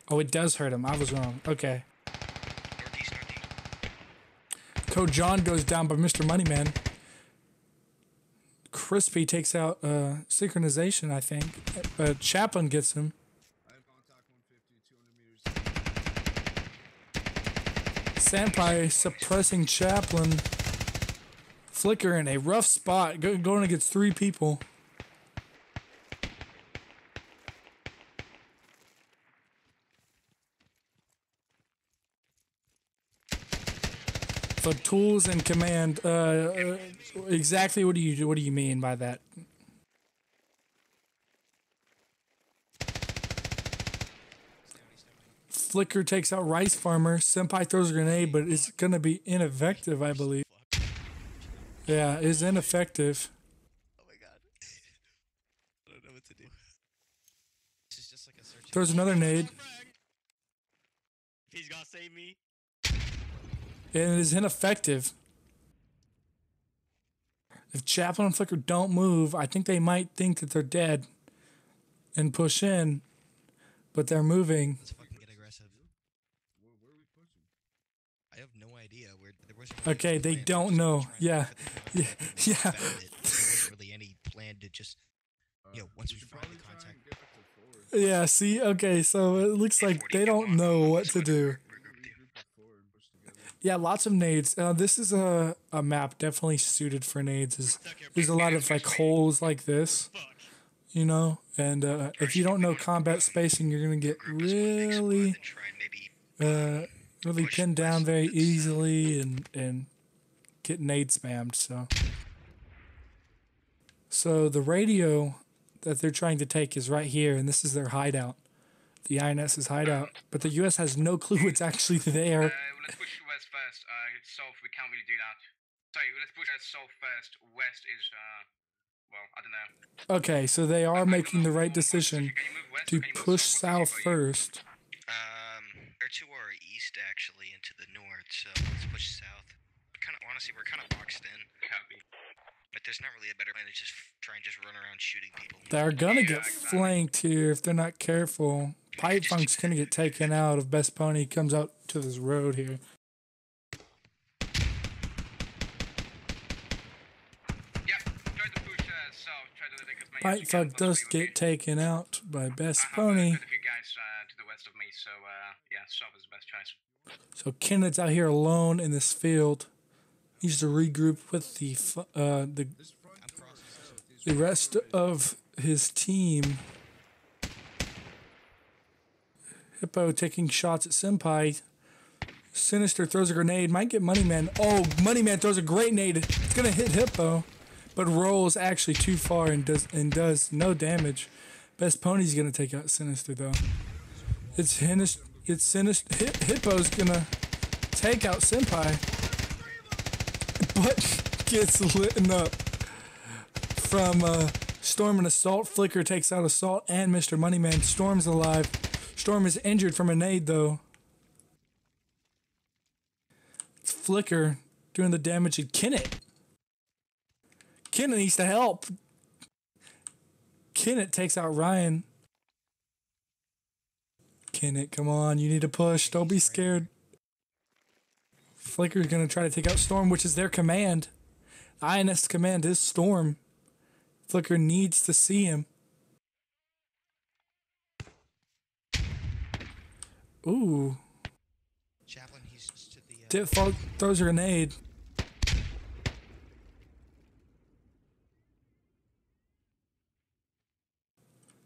Speaker 2: Oh, it does hurt him. I was wrong. Okay.
Speaker 3: Northeast.
Speaker 2: Code John goes down by Mr. Moneyman. Crispy takes out synchronization, I think. Chaplin gets him. Senpai suppressing Chaplin. Flicker in a rough spot, going against 3 people. The tools and command. Exactly. What do you mean by that? Flicker takes out Rice Farmer. Senpai throws a grenade, but it's gonna be ineffective, I believe. Yeah, it's ineffective.
Speaker 4: Oh my god. I don't know what to do.
Speaker 2: Throws another nade.
Speaker 12: He's gonna save me.
Speaker 2: And it is ineffective. If Chaplin and Flicker don't move, I think they might think that they're dead and push in, but they're moving.
Speaker 4: Let's fucking get aggressive. Where are we pushing? I have no idea. There wasn't
Speaker 2: really okay, they don't know. Yeah. Yeah.
Speaker 4: There wasn't really any plan to just, once we find the contact.
Speaker 2: Yeah, see? Okay, so it looks like they don't know what to do. Yeah, lots of nades. This is a map definitely suited for nades. There's a lot of like holes like this, and if you don't know combat spacing, you're gonna get really pinned down very easily and get nade spammed. So the radio that they're trying to take is right here, and this is their hideout, the INS's hideout. But the U.S. has no clue it's actually there.
Speaker 5: Let's push west first. South, we can't really do that. Sorry, let's push south first. West is, I don't know.
Speaker 2: Okay, so they are making the right decision to push south first.
Speaker 13: They're to our east, actually, into the north, so let's push south. Honestly, we're kind of boxed in. Copy. But there's not really a better plan to just try and just run around shooting people.
Speaker 2: They're gonna get flanked here if they're not careful. Pipe Funk's gonna get taken out if Best Pony comes out to this road here. Pipe Funk does get taken out by Best Pony. So Kenneth's out here alone in this field. He needs to regroup with the rest of his team. Hippo taking shots at Senpai. Sinister throws a grenade. Might get Moneyman. Oh, Moneyman throws a great nade. It's gonna hit Hippo, but rolls actually too far and does no damage. Best Pony's gonna take out Sinister though. Hippo's gonna take out Senpai, but gets lit up from Storm and Assault. Flicker takes out Assault and Mr. Moneyman. Storm's alive. Storm is injured from a nade though. It's Flicker doing the damage and Kenneth. Kenneth needs to help. Kenneth takes out Ryan. Kenneth, come on, you need to push. Don't be scared. Flicker's gonna try to take out Storm, which is their command. INS command is Storm. Flicker needs to see him. Ooh.
Speaker 4: Chaplin, he's to the
Speaker 2: Default throws a grenade.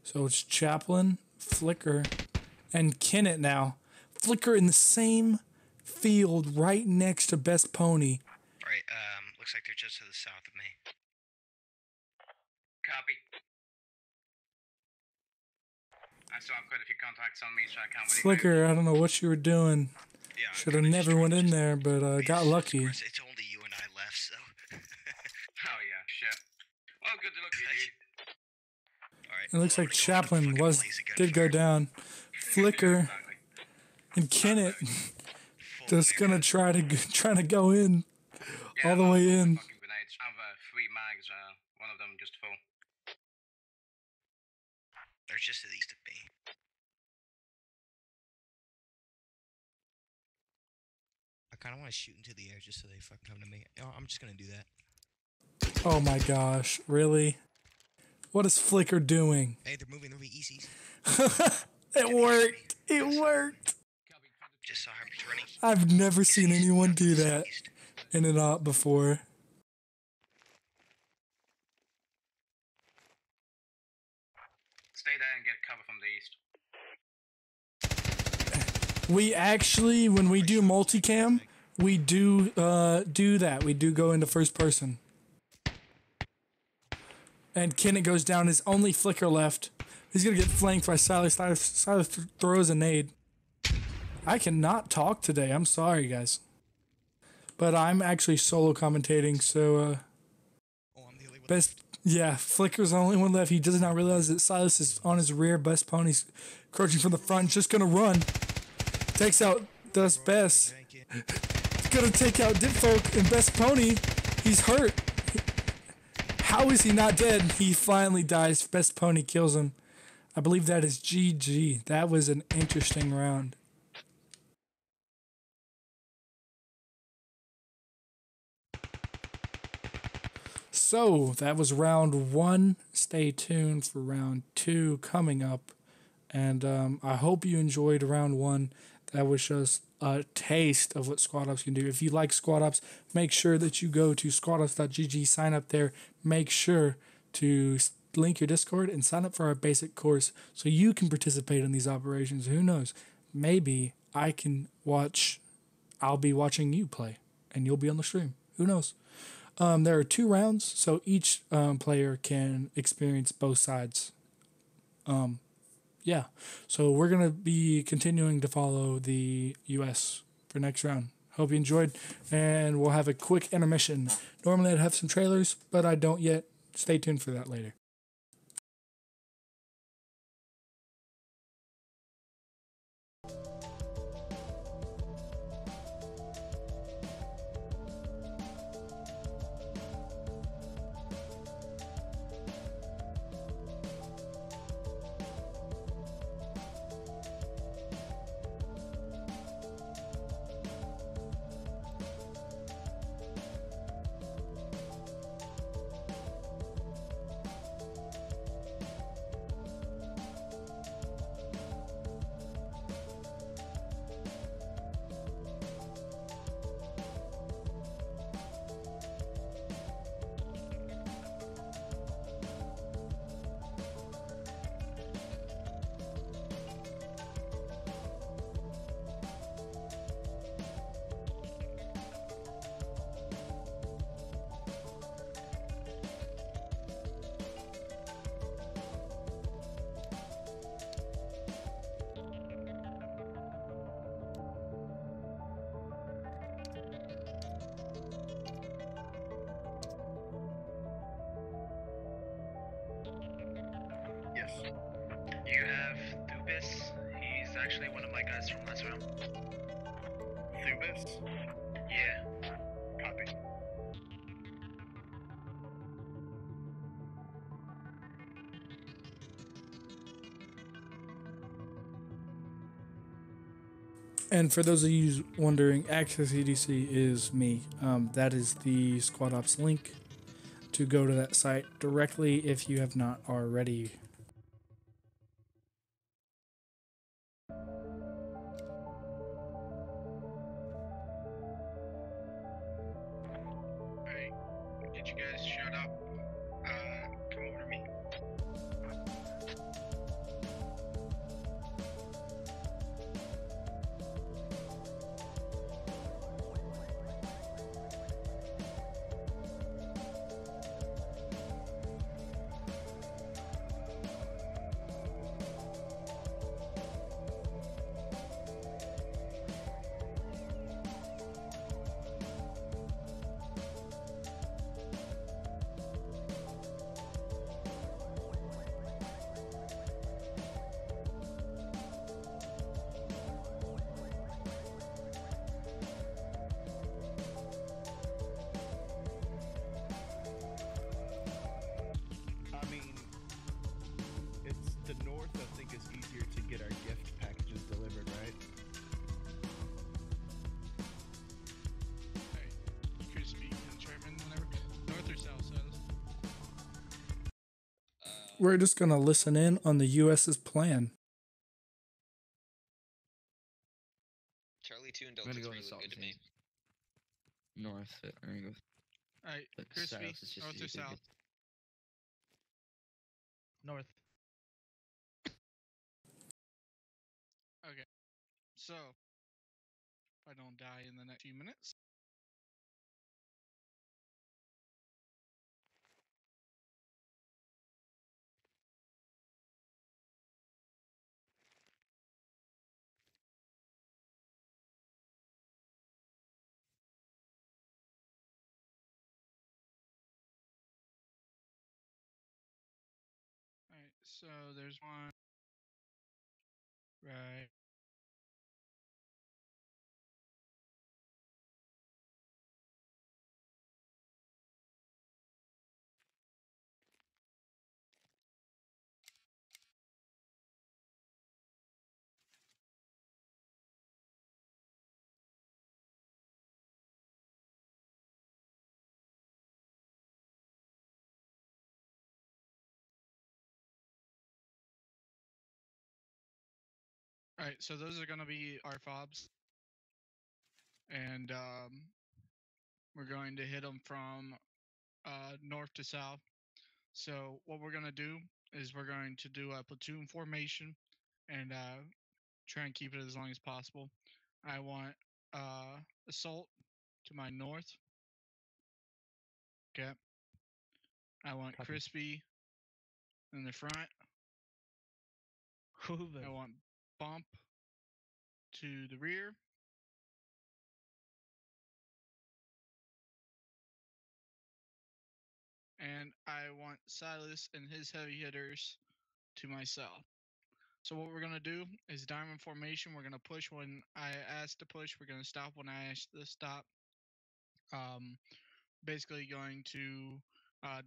Speaker 2: So it's Chaplin, Flicker, and Kenneth now. Flicker in the same field right next to Best Pony.
Speaker 13: Right, looks like they're just to the south of me.
Speaker 5: Copy. I still have quite a few contacts on me, so I can't really
Speaker 2: Flicker, I don't know what you were doing.
Speaker 13: Yeah,
Speaker 2: should have never went in there, but got lucky.
Speaker 13: It's only you and I left, so.
Speaker 5: Oh yeah, shit. Well, good to look at you.
Speaker 2: It looks like Chaplin did go down. Flicker and Kenneth just gonna try to go in all the way in.
Speaker 5: I have 3 mags. One of them just full.
Speaker 13: They're just to the east of me.
Speaker 4: I kind of want to shoot into the air just so they fucking come to me. I'm just gonna do that.
Speaker 2: Oh my gosh, really? What is Flicker doing?
Speaker 4: Hey, they're moving. They're easy.
Speaker 2: It worked. It worked.
Speaker 13: Just saw her running.
Speaker 2: I've never seen anyone do that in an op before.
Speaker 5: Stay there and get cover from the east.
Speaker 2: We actually, when we do multicam, we do that. We do go into first person. And Kenneth goes down. His only Flicker left. He's gonna get flanked by Silas. Silas throws a nade. I cannot talk today. I'm sorry, guys. But I'm actually solo commentating, so Flicker's the only one left. He does not realize that Silas is on his rear. Best Pony's Approaching from the front, just gonna run. Takes out Dust Best. It's gonna take out Dipfolk and Best Pony. He's hurt. How is he not dead? He finally dies. Best Pony kills him. I believe that is GG. That was an interesting round. So that was round 1. Stay tuned for round 2 coming up. And I hope you enjoyed round 1. That was just a taste of what Squad Ops can do. If you like Squad Ops, make sure that you go to squadops.gg, sign up there. Make sure to link your Discord and sign up for our basic course so you can participate in these operations. Who knows? Maybe I'll be watching you play and you'll be on the stream. Who knows? There are 2 rounds, so each player can experience both sides. Yeah, so we're going to be continuing to follow the US for next round. Hope you enjoyed, and we'll have a quick intermission. Normally I'd have some trailers, but I don't yet. Stay tuned for that later.
Speaker 1: Yes. You have Thubis. He's actually one of my guys from last round. Thubis? Yeah. Copy.
Speaker 2: And for those of you wondering, Access EDC is me. That is the Squad Ops link to go to that site directly if you have not already.
Speaker 1: Alright. Did you guys shut up? Come over to me.
Speaker 12: the north, I think it's easier to get our gift packages delivered, right?
Speaker 14: Alright, Crispy and Sherman, whenever. North or south, Silas?
Speaker 2: We're just gonna listen in on the US's plan.
Speaker 15: Charlie 2 and
Speaker 12: I'm
Speaker 15: Delta
Speaker 12: gonna
Speaker 15: 3
Speaker 12: go
Speaker 15: look good to me.
Speaker 16: North. I'm gonna go.
Speaker 14: Alright,
Speaker 16: But
Speaker 14: Crispy,
Speaker 16: south is just
Speaker 14: north or
Speaker 16: easier to
Speaker 14: south?
Speaker 11: North.
Speaker 14: Okay. So, if I don't die in the next few minutes. Alright, so there's one. Right. All right, so those are going to be our fobs, and we're going to hit them from north to south. So what we're going to do is we're going to do a platoon formation and try and keep it as long as possible. I want assault to my north. Okay. I want
Speaker 12: Copy.
Speaker 14: crispy in the front. I want bump to the rear. And I want Silas and his heavy hitters to my south. So what we're going to do is diamond formation. We're going to push when I ask to push. We're going to stop when I ask to stop. Basically going to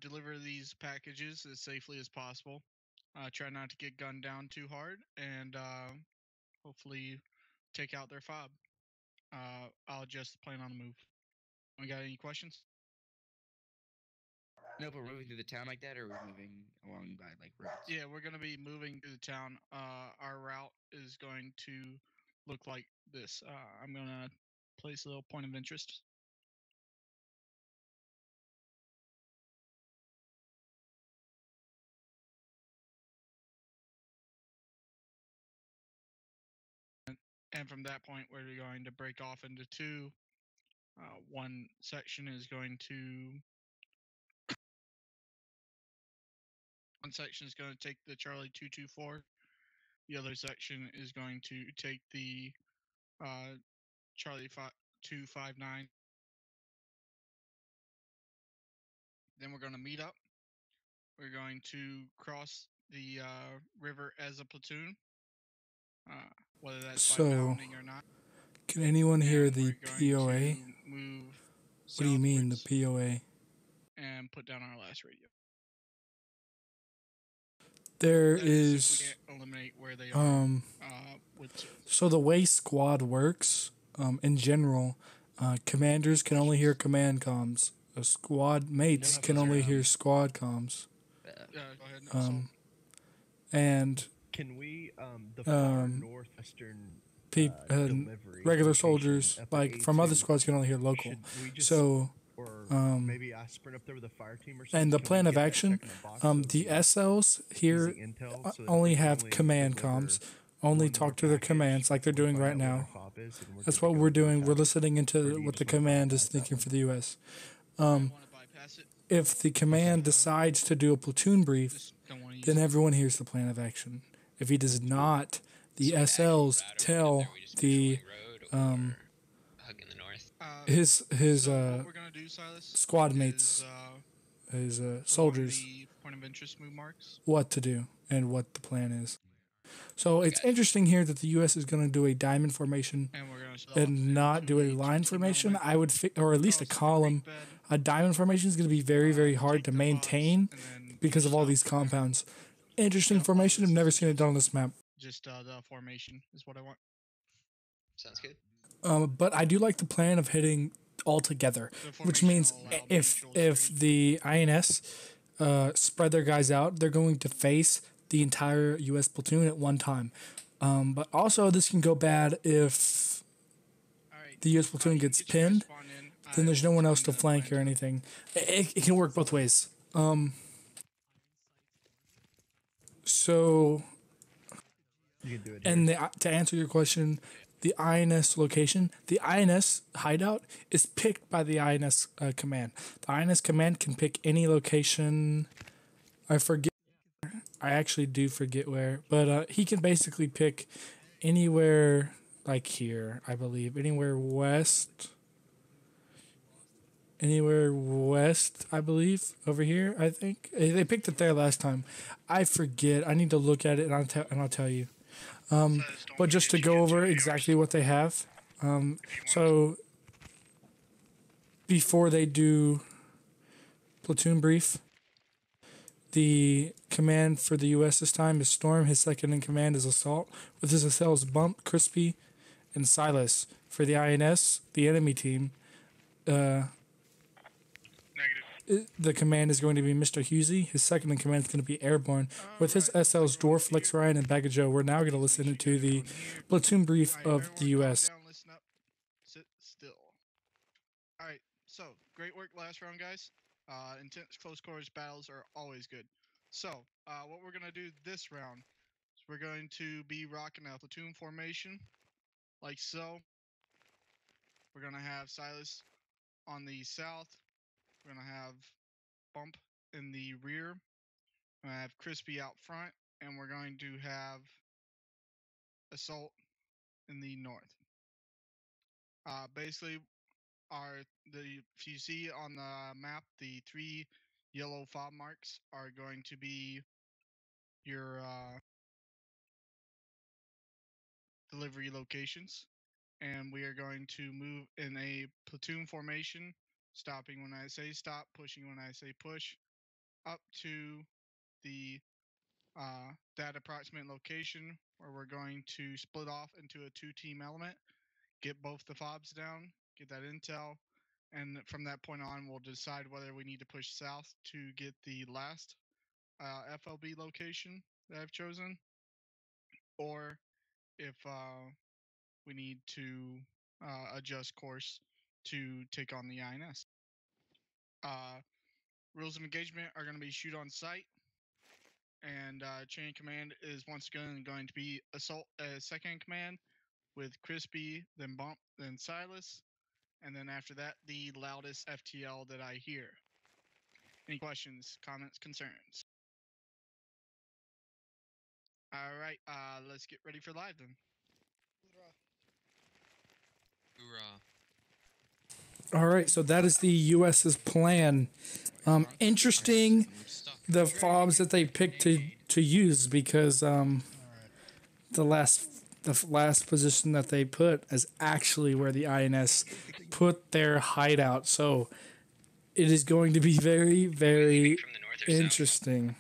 Speaker 14: deliver these packages as safely as possible. Try not to get gunned down too hard, and hopefully take out their fob. I'll adjust the plan on the move. We got any questions?
Speaker 16: No, but we're moving through the town like that, or we're moving along by like roads?
Speaker 14: Yeah, we're gonna be moving through the town. Our route is going to look like this. I'm gonna place a little point of interest. And from that point, we're going to break off into two. One section is going to take the Charlie 224. The other section is going to take the Charlie 259. Then we're going to meet up. We're going to cross the river as a platoon, whether that's by
Speaker 2: So,
Speaker 14: mounting or not.
Speaker 2: can anyone hear
Speaker 14: And
Speaker 2: the
Speaker 14: we're
Speaker 2: POA?
Speaker 14: going to move
Speaker 2: What do you mean, the
Speaker 14: southwards
Speaker 2: POA?
Speaker 14: and put down our last radio.
Speaker 2: There
Speaker 14: That is if we
Speaker 2: is,
Speaker 14: can't eliminate where they are.
Speaker 2: so the way squad works, in general, commanders can only hear command comms. Squad mates can only hear squad comms.
Speaker 14: Go ahead.
Speaker 2: And
Speaker 12: Can we the far northwestern
Speaker 2: regular soldiers, like from other squads, can only hear local. So,
Speaker 12: maybe I sprint up there with a fire team or something.
Speaker 2: and the
Speaker 12: Can we
Speaker 2: plan of
Speaker 12: get that
Speaker 2: action,
Speaker 12: check in a box
Speaker 2: the SLs here only have command comms, only talk to their commands like they're doing right now. That's what we're doing. We're listening into what the command is thinking for the U.S. If the command decides to do a platoon brief, then everyone hears the plan of action. If he does not, the SLs tell the his squad mates, his soldiers,
Speaker 14: Point of interest move marks.
Speaker 2: what to do and what the plan is. So it's interesting here that the U.S. is going to do a diamond formation and not do a line formation. I would, or at least a column. A diamond formation is going to be very, very hard to maintain because of all these compounds. Interesting formation. I've never seen it done on this map.
Speaker 14: Just the formation is what I want.
Speaker 15: Sounds good.
Speaker 2: But I do like the plan of hitting all together, which means if the INS spread their guys out, they're going to face the entire U.S. platoon at one time. But also, this can go bad if the U.S. platoon gets pinned. Then there's no one else to flank or anything. It can work both ways. So, and to answer your question, the INS location, the INS hideout is picked by the INS command. The INS command can pick any location. I forget. I actually do forget where, but he can basically pick anywhere like here, I believe. Anywhere west, I believe. Over here, I think. They picked it there last time. I forget. I need to look at it and I'll tell you. But just to go over exactly what they have. So before they do platoon brief, the command for the U.S. this time is Storm. His second in command is Assault, with his assailants Bump, Crispy, and Silas. For the INS, the enemy team, the command is going to be Mr. Husey. His second in command is going to be Airborne, with his SLs Dwarf, Flex Ryan, and Bag of Joe. We're now going to listen to the platoon brief of the U.S.
Speaker 14: Listen up. Sit still. All right. So great work last round, guys. Intense close quarters battles are always good. So what we're gonna do this round is we're going to be rocking a platoon formation, like so. We're gonna have Silas on the south. We're gonna have Bump in the rear. We're gonna have Crispy out front, and we're going to have Assault in the north. Basically, if you see on the map, the 3 yellow fob marks are going to be your delivery locations, and we are going to move in a platoon formation, stopping when I say stop, pushing when I say push, up to the that approximate location where we're going to split off into a 2-team element, get both the fobs down, get that intel, and from that point on, we'll decide whether we need to push south to get the last FLB location that I've chosen, or if we need to adjust course to take on the INS. Rules of engagement are going to be shoot on sight, and chain of command is once again going to be Assault second in command with Crispy, then Bump, then Silas, and then after that, the loudest FTL that I hear. Any questions, comments, concerns? All right, let's get ready for live then.
Speaker 10: Hoorah.
Speaker 2: All right, so that is the U.S.'s plan. Interesting, the fobs that they picked to use, because the last position that they put is actually where the INS put their hideout. So it is going to be very, very interesting.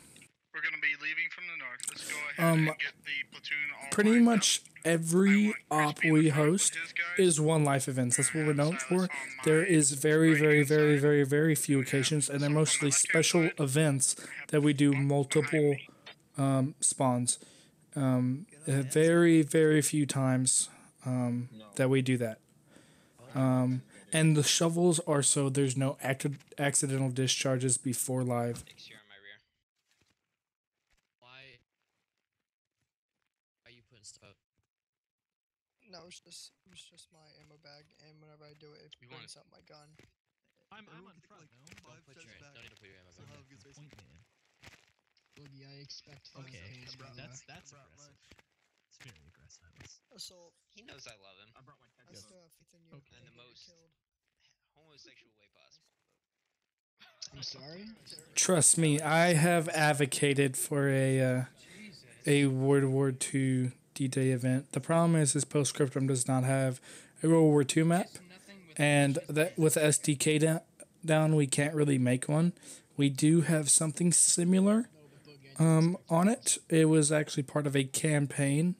Speaker 14: We're going to be leaving from the north. Let's go ahead and get the platoon all
Speaker 2: Pretty much every op we host is one life events. That's what we're known for. There is very, very, very, very, very few occasions, and they're mostly special events that we do multiple spawns. Very, very few times that we do that. And the shovels are so there's no accidental discharges before live.
Speaker 4: Why are you putting stuff out?
Speaker 17: No, it was just my ammo bag, and whenever I do it, it brings up my gun.
Speaker 4: I'm on front though. Don't put your don't need to put your ammo back.
Speaker 17: Point man. Boogie, I expect
Speaker 4: Okay, that's
Speaker 17: aggressive.
Speaker 4: It's very aggressive.
Speaker 17: Assault.
Speaker 15: He knows I love him.
Speaker 17: I brought my
Speaker 15: I
Speaker 17: still have faith in you.
Speaker 15: In the most homosexual way possible.
Speaker 17: I'm sorry?
Speaker 2: Trust me, I have advocated for a World War II D-Day event. The problem is this Postscriptum does not have a World War II map, and that with SDK down, we can't really make one. We do have something similar on it. It was actually part of a campaign.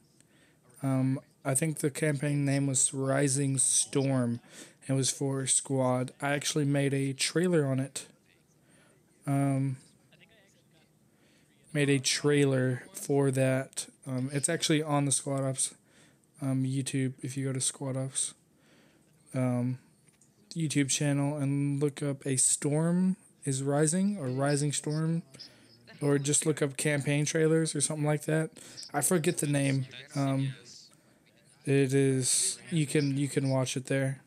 Speaker 2: I think the campaign name was Rising Storm. It was for Squad. I actually made a trailer on it. Made a trailer for that. It's actually on the Squad Ops YouTube. If you go to Squad Ops YouTube channel and look up A Storm is Rising or Rising Storm, or just look up campaign trailers or something like that. I forget the name. It is you can watch it there.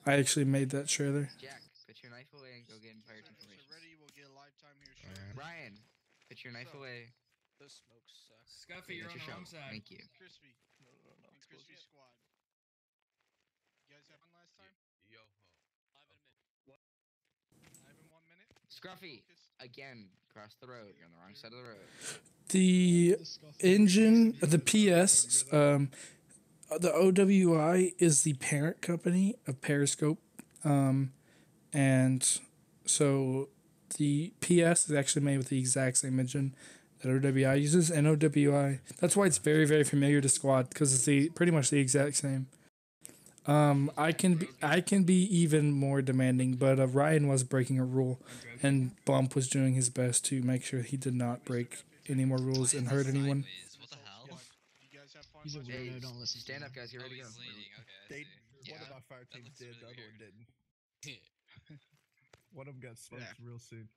Speaker 2: I actually made that trailer.
Speaker 16: Jack, put your knife away and go get pirate information.
Speaker 14: Ready, we'll get a live time here shortly.
Speaker 16: Ryan, put your knife away.
Speaker 18: The smoke sucks.
Speaker 16: Scuffy, you're on the wrong side. Thank you.
Speaker 14: Crispy. No. And Crispy Squad. You guys have one last time?
Speaker 10: Yo.
Speaker 14: Live in 1 minute.
Speaker 16: Scruffy, again, cross the road. You're on the wrong side of the road.
Speaker 2: The engine, the PS, the OWI is the parent company of Periscope, and so the PS is actually made with the exact same engine that OWI uses, and OWI. That's why it's very, very familiar to Squad, because it's pretty much the exact same. I can be even more demanding, but Ryan was breaking a rule, and Bump was doing his best to make sure he did not break any more rules and hurt anyone.
Speaker 19: What the hell?
Speaker 12: He's a
Speaker 16: Hey,
Speaker 12: weirdo. Don't listen.
Speaker 16: stand up, guys. You're ready to go.
Speaker 12: One of our fire teams did, the other one didn't. One of them got smoked real soon.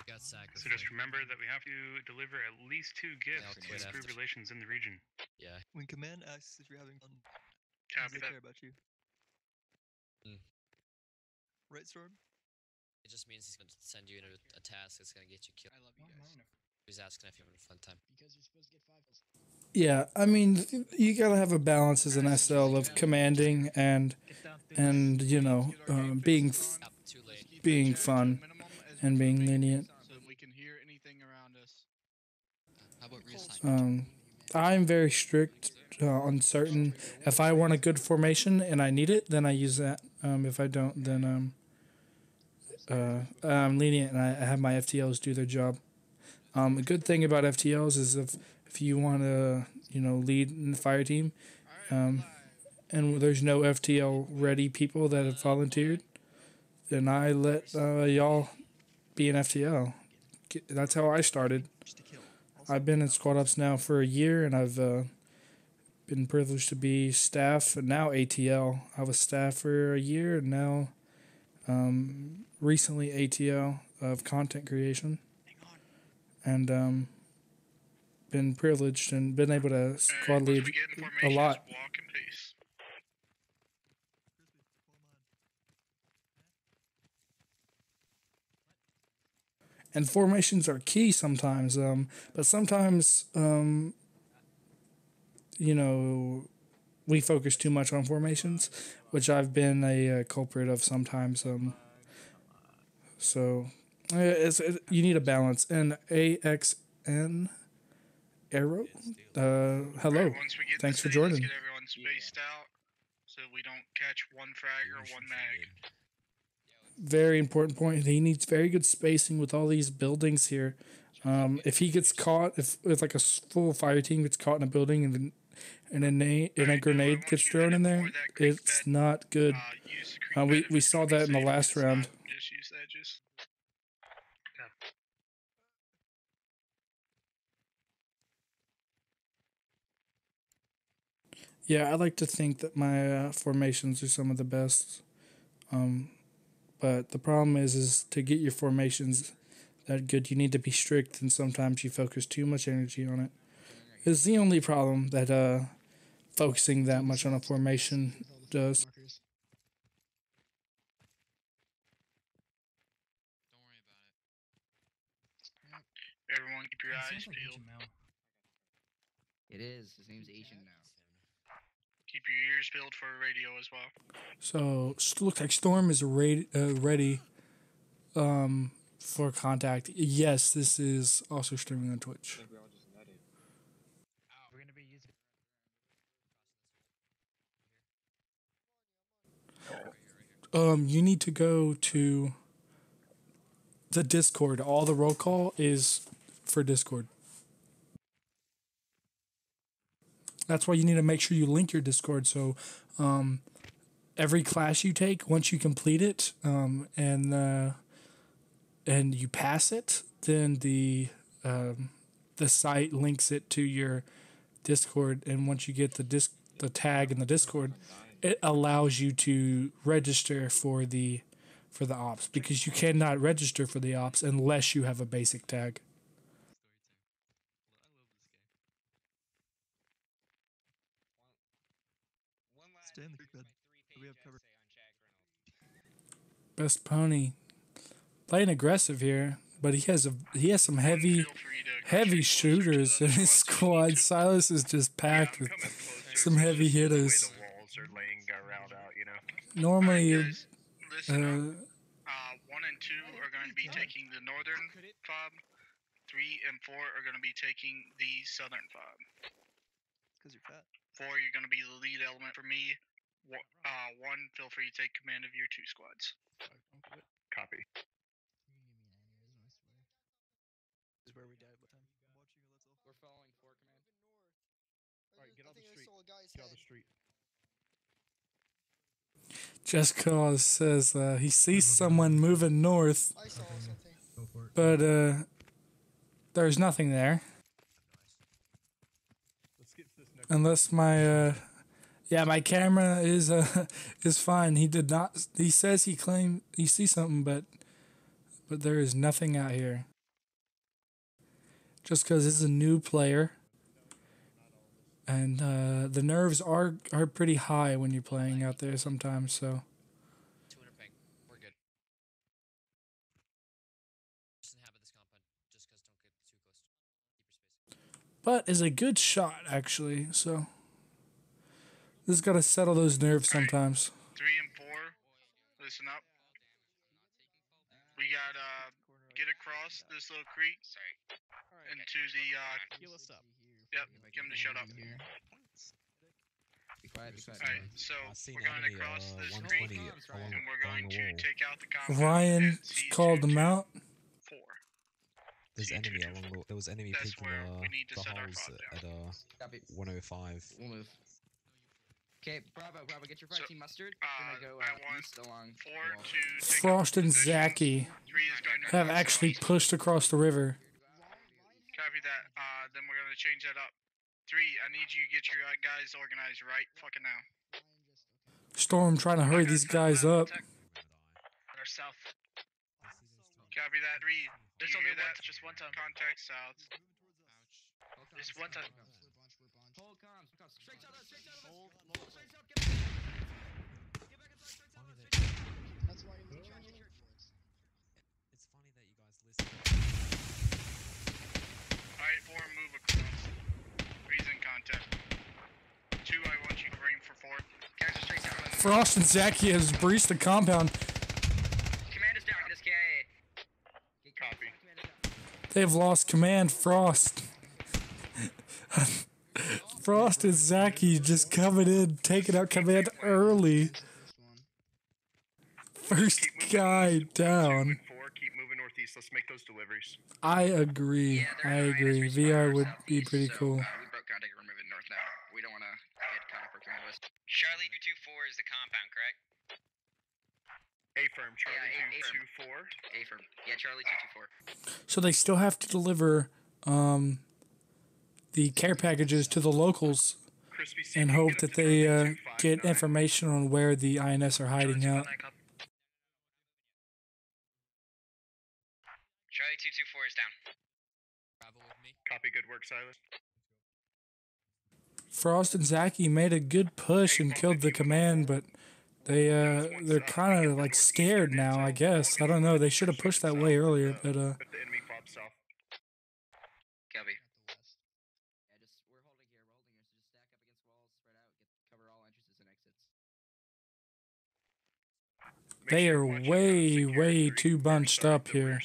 Speaker 11: Got sacrificed. So just remember that we have to deliver at least 2 gifts to improve relations in the region.
Speaker 19: Yeah.
Speaker 20: When command asks if you're having fun,
Speaker 11: Copy
Speaker 20: they
Speaker 11: that.
Speaker 20: care about you. Right, Storm?
Speaker 19: It just means he's going to send you in a task that's going to get you killed. I love you guys. He's asking if you're having a fun time. Because you're supposed to get 5 kills.
Speaker 2: Yeah, I mean, you gotta have a balance as an SL of commanding and you know, being fun and being lenient.
Speaker 14: So we can hear anything around us.
Speaker 19: How about reassignment?
Speaker 2: I'm very strict on certain. If I want a good formation and I need it, then I use that. If I don't, then I'm lenient and I have my FTLs do their job. A good thing about FTLs is if you want to, you know, lead in the fire team, and there's no FTL ready people that have volunteered, then I let y'all be an FTL. That's how I started. I've been in squad ops now for a year, and I've been privileged to be staff and now ATL. I was staff for a year, and now recently ATL of content creation, and been privileged and been able to squad lead a lot.
Speaker 1: Walk in peace.
Speaker 2: And formations are key sometimes, but sometimes, you know, we focus too much on formations, which I've been a culprit of sometimes. So you need a balance. And AXN Arrow, hello. Thanks for joining.
Speaker 1: Let's get everyone spaced out so we don't catch one frag or one mag.
Speaker 2: Very important point. He needs very good spacing with all these buildings here. If he gets caught, if like a full fire team gets caught in a building and a grenade gets thrown in there, it's not good. We saw that in the last round.
Speaker 1: Just use that.
Speaker 2: Yeah, I like to think that my formations are some of the best. But the problem is to get your formations that good, you need to be strict, and sometimes you focus too much energy on it. It's the only problem that focusing that much on a formation does.
Speaker 1: Everyone keep your eyes peeled.
Speaker 16: It is. His name's Asian now.
Speaker 1: Keep your ears peeled for radio as well.
Speaker 2: So looks like Storm is ready for contact. Yes, this is also streaming on Twitch. You need to go to the Discord. All the roll call is for Discord. That's why you need to make sure you link your Discord. So every class you take, once you complete it, and you pass it, then the site links it to your Discord. And once you get the tag in the Discord, it allows you to register for the ops, because you cannot register for the ops unless you have a basic tag.
Speaker 20: Stay in the creek bed. We have cover.
Speaker 2: Best pony, playing aggressive here, but he has some heavy shooters in his squad. Silas is just packed with some heavy hitters. Normally,
Speaker 1: 1 and 2 are going
Speaker 14: going to be taking the northern fob. 3 and 4 are going to be taking the southern fob.
Speaker 20: Because you're fat.
Speaker 14: 4, you're going to be the lead element for me. 1, feel free to take command of your 2 squads.
Speaker 5: Copy.
Speaker 20: This is where we died with him. I'm watching you, that's all.
Speaker 16: We're following 4 command.
Speaker 12: Alright, get on the street. Get on the street.
Speaker 2: Just cause says he sees someone moving north,
Speaker 17: I saw something.
Speaker 2: but there's nothing there.
Speaker 12: Let's get to this next
Speaker 2: Unless my yeah, my camera is fine. He did not. He says he claimed he sees something, but there is nothing out here. Just because it's a new player, and the nerves are pretty high when you're playing out there sometimes. So.
Speaker 19: 200 ping. We're good. Just inhabit this compound. Just because don't get too close. Keep your space.
Speaker 2: But is a good shot actually. So. This has got to settle those nerves sometimes.
Speaker 14: 3 and 4, listen up. We got get across this little creek into the
Speaker 15: Heal us up.
Speaker 14: Yep, get him to shut up.
Speaker 16: Be quiet, be quiet.
Speaker 14: Alright, so
Speaker 21: seen
Speaker 14: we're going
Speaker 21: enemy,
Speaker 14: across this
Speaker 21: 120
Speaker 14: creek
Speaker 21: along-
Speaker 14: and we're going
Speaker 21: along the
Speaker 14: to
Speaker 21: wall.
Speaker 14: take out the compound.
Speaker 2: Ryan
Speaker 14: and see
Speaker 2: called them out.
Speaker 14: 4.
Speaker 21: There's enemy along the. There was enemy
Speaker 14: That's
Speaker 21: peeking
Speaker 14: where we need to
Speaker 21: the
Speaker 14: set our
Speaker 21: holes
Speaker 14: fob
Speaker 21: at
Speaker 16: Copy.
Speaker 21: 105.
Speaker 16: We'll move. Okay, Bravo, get your 5 team mustered. Gonna go
Speaker 14: I want
Speaker 16: east along.
Speaker 14: 4
Speaker 16: the wall.
Speaker 14: to take
Speaker 2: Frost and Zaki
Speaker 14: 3 is going to
Speaker 2: have actually pushed across the river.
Speaker 14: Copy that. Then we're going to change that up. 3, I need you to get your guys organized right fucking now.
Speaker 2: Storm trying to hurry these guys up.
Speaker 14: Or south. Copy that. 3.
Speaker 1: There's only one, just one time.
Speaker 14: Contact south.
Speaker 1: Just one time.
Speaker 16: Hold comms. Straight south, straight south. Straight south, get back inside, straight south, straight south.
Speaker 17: That's why you need to change your forwards.
Speaker 21: It's funny that you guys listen.
Speaker 14: Alright, 4, move across. 3's in contact. 2, I want you to bring for 4. Guys are straight down.
Speaker 2: Frost and Zaki has breached the compound.
Speaker 16: Command is down, this KIA.
Speaker 14: Copy.
Speaker 2: They've lost command. Frost. Frost and Zaki just coming in, taking out command early. First guy down.
Speaker 5: 4, keep moving northeast. Let's make those deliveries.
Speaker 2: I agree. I agree. VR would be pretty cool.
Speaker 16: We broke contact, we're moving north now. We don't want to get caught up for command west. Charlie 224 is the compound, correct?
Speaker 5: Affirm, Charlie 224.
Speaker 16: Affirm. Yeah, Charlie 224.
Speaker 2: So they still have to deliver the care packages to the locals and hope that they get information on where the INS are hiding out.
Speaker 16: Charlie 224 is down.
Speaker 19: Bravo with me.
Speaker 5: Copy, good work, Silas.
Speaker 2: Frost and Zaki made a good push and killed the command, but they're kind of like scared now, I guess. I don't know. They should have pushed that way earlier, but
Speaker 5: Put the enemy fob south.
Speaker 16: Copy. Yeah, just we're holding here. So just stack up against walls, spread out, cover all entrances and exits.
Speaker 2: they are way too bunched up here.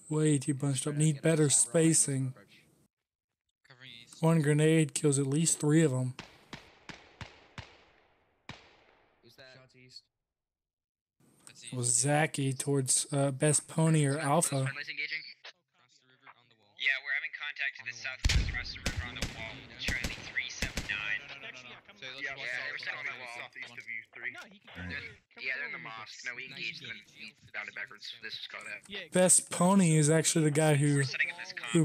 Speaker 2: Way too bunched up. Need better spacing. One grenade kills at least 3 of them.
Speaker 16: Who's that? Shots east.
Speaker 2: It was Zaki towards Best Pony or Alpha.
Speaker 16: Friendly's engaging. Yeah, we're having contact to the southwest across the river on the wall. Charlie 379.
Speaker 5: Yeah,
Speaker 16: they were sitting on the wall.
Speaker 5: Southeast of you, 3.
Speaker 16: They're in the mosque. No, we engaged them and we bounded backwards. This is called out.
Speaker 2: Best Pony is actually the guy who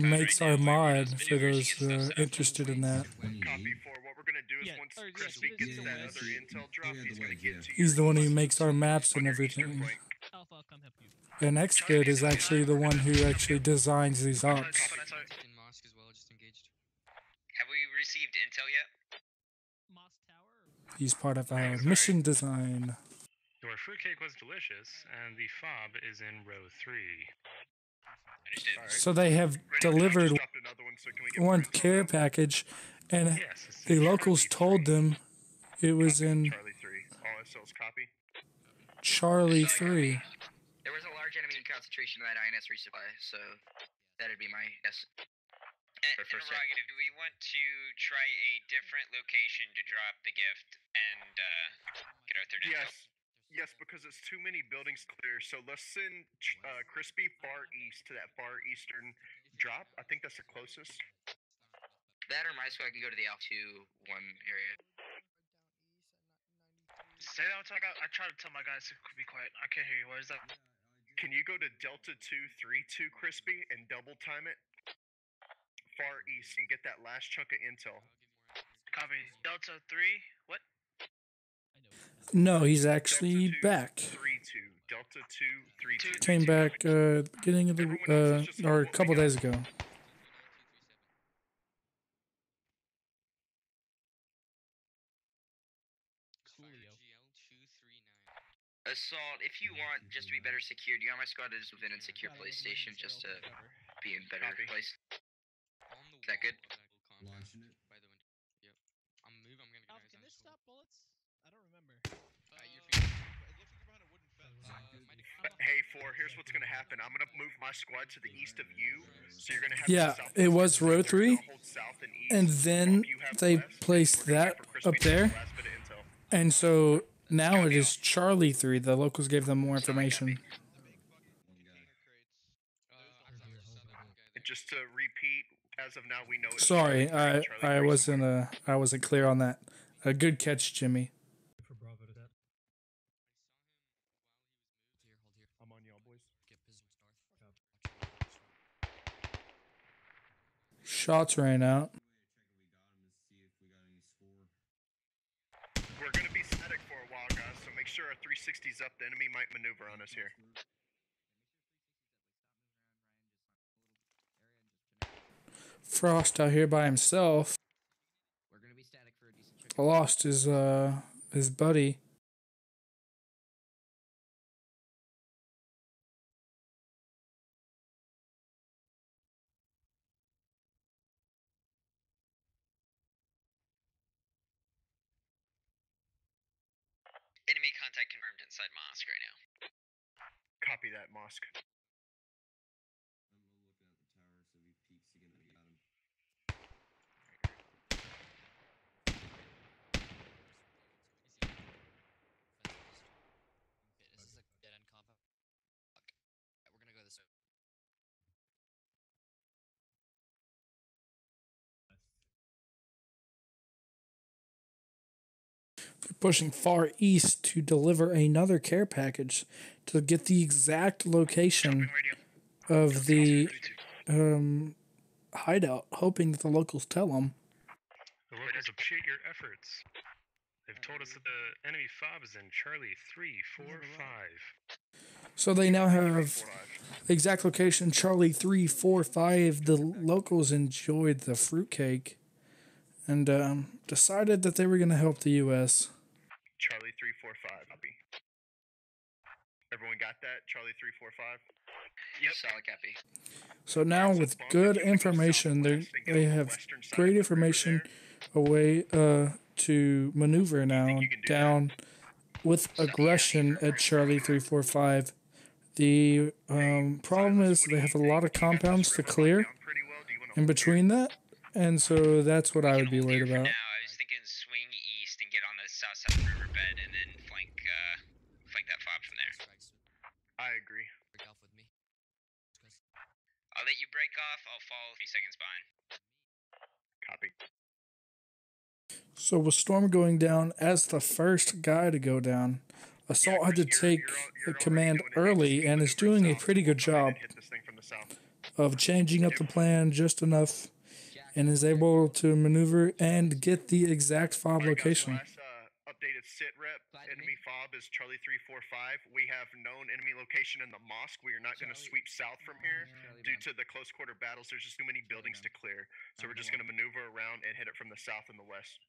Speaker 2: makes our mod for those interested in that.
Speaker 5: Copy, 4. What we're going to do is once Crispy gets that other intel drop, he's going to get to
Speaker 2: He's the one who makes our maps and everything.
Speaker 15: Alpha, come help you.
Speaker 2: And Xvid is actually the one who actually designs these ops.
Speaker 16: In mosque as well, just engaged. Have we received intel yet?
Speaker 15: Mosque Tower?
Speaker 2: He's part of our mission design.
Speaker 11: Your fruitcake was delicious, and the fob is in row 3.
Speaker 2: So they have delivered one care package, and the locals told them it was in
Speaker 5: Charlie 3. All SLs copy.
Speaker 2: Charlie 3.
Speaker 16: There was a concentration of that INS resupply, so that'd be my guess.
Speaker 6: Interrogative, do we want to try a different location to drop the gift and get our third intel?
Speaker 22: Yes, because it's too many buildings clear. So let's send Crispy far east to that far eastern drop. I think that's the closest.
Speaker 16: That or my squad can go to the L2-1 area.
Speaker 1: Say that one time. I try to tell my guys to be quiet. I can't hear you. What is that?
Speaker 22: Can you go to Delta 232 Crispy and double time it? Far east and get that last chunk of intel.
Speaker 1: Copy. Delta 3. What?
Speaker 2: No, he's actually back.
Speaker 22: Delta 232.
Speaker 2: Came back beginning of the or a couple days ago.
Speaker 16: Assault, if you want, just to be better secured, you got my squad is within a secure police station just to be in better place. Is that good?
Speaker 23: Launching it.
Speaker 3: By the window. Yep. I'm moving. I'm gonna get
Speaker 18: Can this stop bullets? I don't remember.
Speaker 22: Hey, 4, here's what's gonna happen. I'm gonna move my squad to the east of you, so you're gonna have
Speaker 2: It was row 3, and then they placed that up there, and so now it is Charlie 3. The locals gave them more information.
Speaker 22: And just to repeat, as of now, we know.
Speaker 2: Sorry, I wasn't clear on that. A good catch, Jimmy.
Speaker 22: I'm on y'all, boys.
Speaker 2: Shots ran out.
Speaker 22: We're gonna be static for a while, guys, so make sure our 360's up. The enemy might maneuver on us here.
Speaker 2: Frost out here by himself.
Speaker 16: We're gonna be static for a decent
Speaker 2: Lost his buddy.
Speaker 6: Enemy contact confirmed inside mosque right now.
Speaker 22: Copy that, mosque.
Speaker 19: Is this a dead end compound? Fuck. We're gonna go this way.
Speaker 2: They're pushing far east to deliver another care package to get the exact location of the hideout, hoping that the locals tell them.
Speaker 11: The locals appreciate your efforts. They've told us that the enemy fob is in Charlie 345.
Speaker 2: So they now have the exact location, Charlie 345. The locals enjoyed the fruitcake and decided that they were going to help the U.S.
Speaker 22: Charlie 345, copy. Everyone got that? Charlie 345?
Speaker 16: Yep. Solid copy.
Speaker 2: So now with good information, they have great information, a way to maneuver now down with aggression at Charlie 345. The problem is they have a lot of compounds to clear in between that, and so that's what I would be worried about.
Speaker 6: Now, I was thinking swing east and get on the south side of the riverbed and then flank that fob from there.
Speaker 22: I agree.
Speaker 19: Break off with me.
Speaker 6: I'll let you break off. I'll fall 3 seconds behind.
Speaker 22: Copy.
Speaker 2: So with Storm going down as the first guy to go down, Assault had to take the command early and is doing a pretty good job of changing up the plan just enough and is able to maneuver and get the exact fob location.
Speaker 22: Updated sit rep. Enemy fob is Charlie 345. We have known enemy location in the mosque. We are not going to sweep south from here due to the close quarter battles. There's just too many buildings to clear. So we're just going to maneuver around and hit it from the south and the west.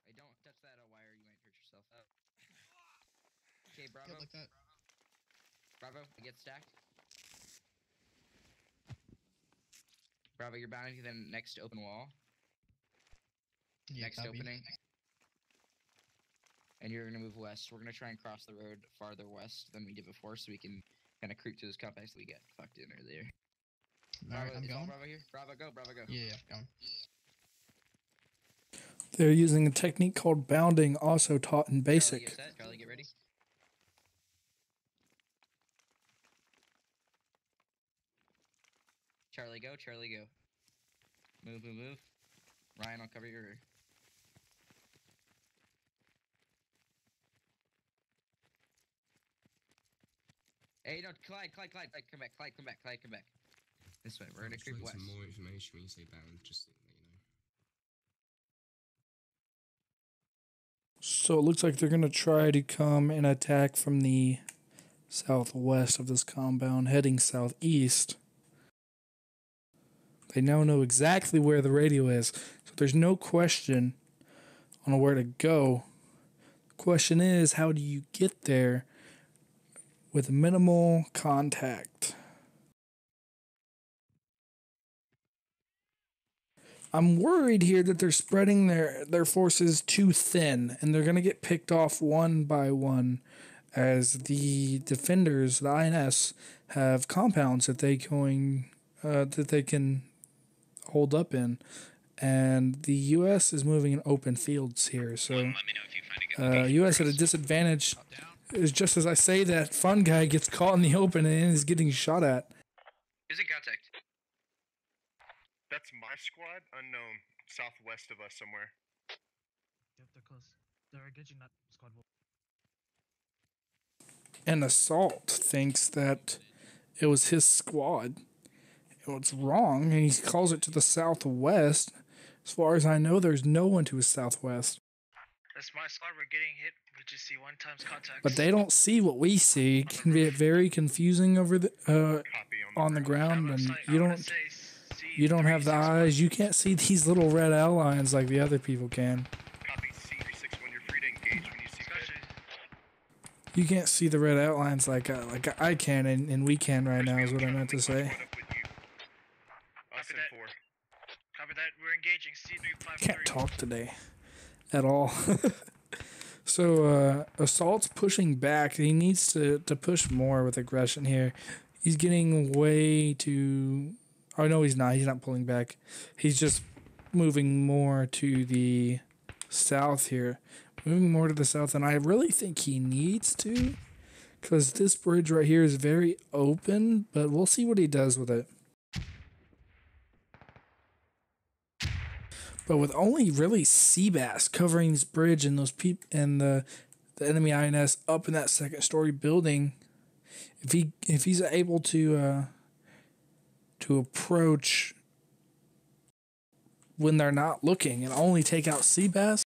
Speaker 16: Hey, don't touch that wire. You might hurt yourself. Okay, Bravo.
Speaker 12: Like that.
Speaker 16: Bravo, get stacked. Bravo, you're bounding to the next open wall.
Speaker 12: Yeah,
Speaker 16: next
Speaker 12: copy.
Speaker 16: opening. and you're gonna move west. We're gonna try and cross the road farther west than we did before, so we can kind of creep to those compacts that we got fucked in earlier.
Speaker 7: Alright,
Speaker 16: Bravo,
Speaker 7: I'm
Speaker 16: is all
Speaker 7: going.
Speaker 16: Bravo here? Bravo, go, Bravo, go.
Speaker 7: Yeah, going.
Speaker 2: They're using a technique called bounding, also taught in
Speaker 16: Charlie,
Speaker 2: basic.
Speaker 16: get set. Charlie, get ready. Charlie, go. Charlie, go. Move, move, move. Ryan, I'll cover your rear. Hey, no, Clyde, come back. Clyde, come back. This way, we're gonna creep west.
Speaker 8: Some more information when you say bound, just to let you know.
Speaker 2: So it looks like they're going to try to come and attack from the southwest of this compound, heading southeast. They now know exactly where the radio is, so there's no question on where to go. The question is, how do you get there with minimal contact? I'm worried here that they're spreading their forces too thin, and they're going to get picked off one by one, as the defenders, the INS, have compounds that they can hold up in, and the U.S. is moving in open fields here. So, U.S. at a disadvantage is just as I say that fun guy gets caught in the open and is getting shot at.
Speaker 16: Who's in contact?
Speaker 22: That's my squad, unknown, southwest of us somewhere.
Speaker 18: Yep, they're close. They're engaging that squad.
Speaker 2: And Assault thinks that it was his squad. It's wrong, and he calls it to the southwest. As far as I know, there's no one to his southwest.
Speaker 1: That's my squad. We're getting hit. We just see 1 times contact.
Speaker 2: But they don't see what we see. It can be very confusing over the on the ground, and you don't have the eyes. You can't see these little red outlines like the other people can.
Speaker 22: Copy C361. You're free to engage when you see fit.
Speaker 2: You can't see the red outlines like I can and we can right now is what I meant to say.
Speaker 22: Us and 4.
Speaker 1: Copy that. We're engaging C353.
Speaker 2: Can't talk today at all. So Assault's pushing back. He needs to push more with aggression here. He's getting way too... Oh, no, he's not. He's not pulling back. He's just moving more to the south here. Moving more to the south, and I really think he needs to, because this bridge right here is very open, but we'll see what he does with it. But with only really Seabass covering this bridge and those people and the enemy INS up in that second story building, if he's able to approach when they're not looking and only take out Seabass,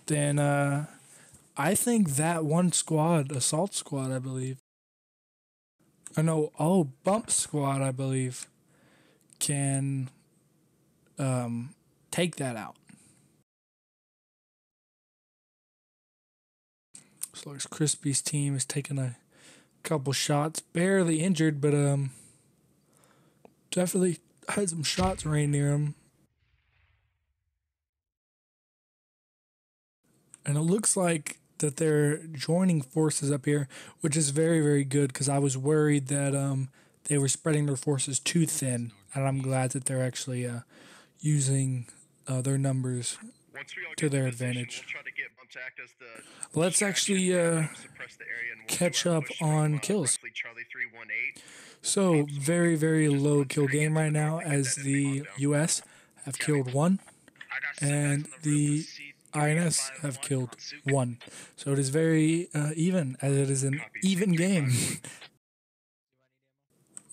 Speaker 2: then I think that one squad, Assault Squad, I believe, Bump Squad, I believe, can take that out. So looks Crispy's team is taking a couple shots, barely injured, but definitely had some shots right near him. And it looks like that they're joining forces up here, which is very, very good, because I was worried that they were spreading their forces too thin, and I'm glad that they're actually using their numbers to their advantage. Let's actually catch up on kills. So, very, very low kill game right now, as the US have killed 1, and the INS have killed 1. So it is very even, as it is an even game.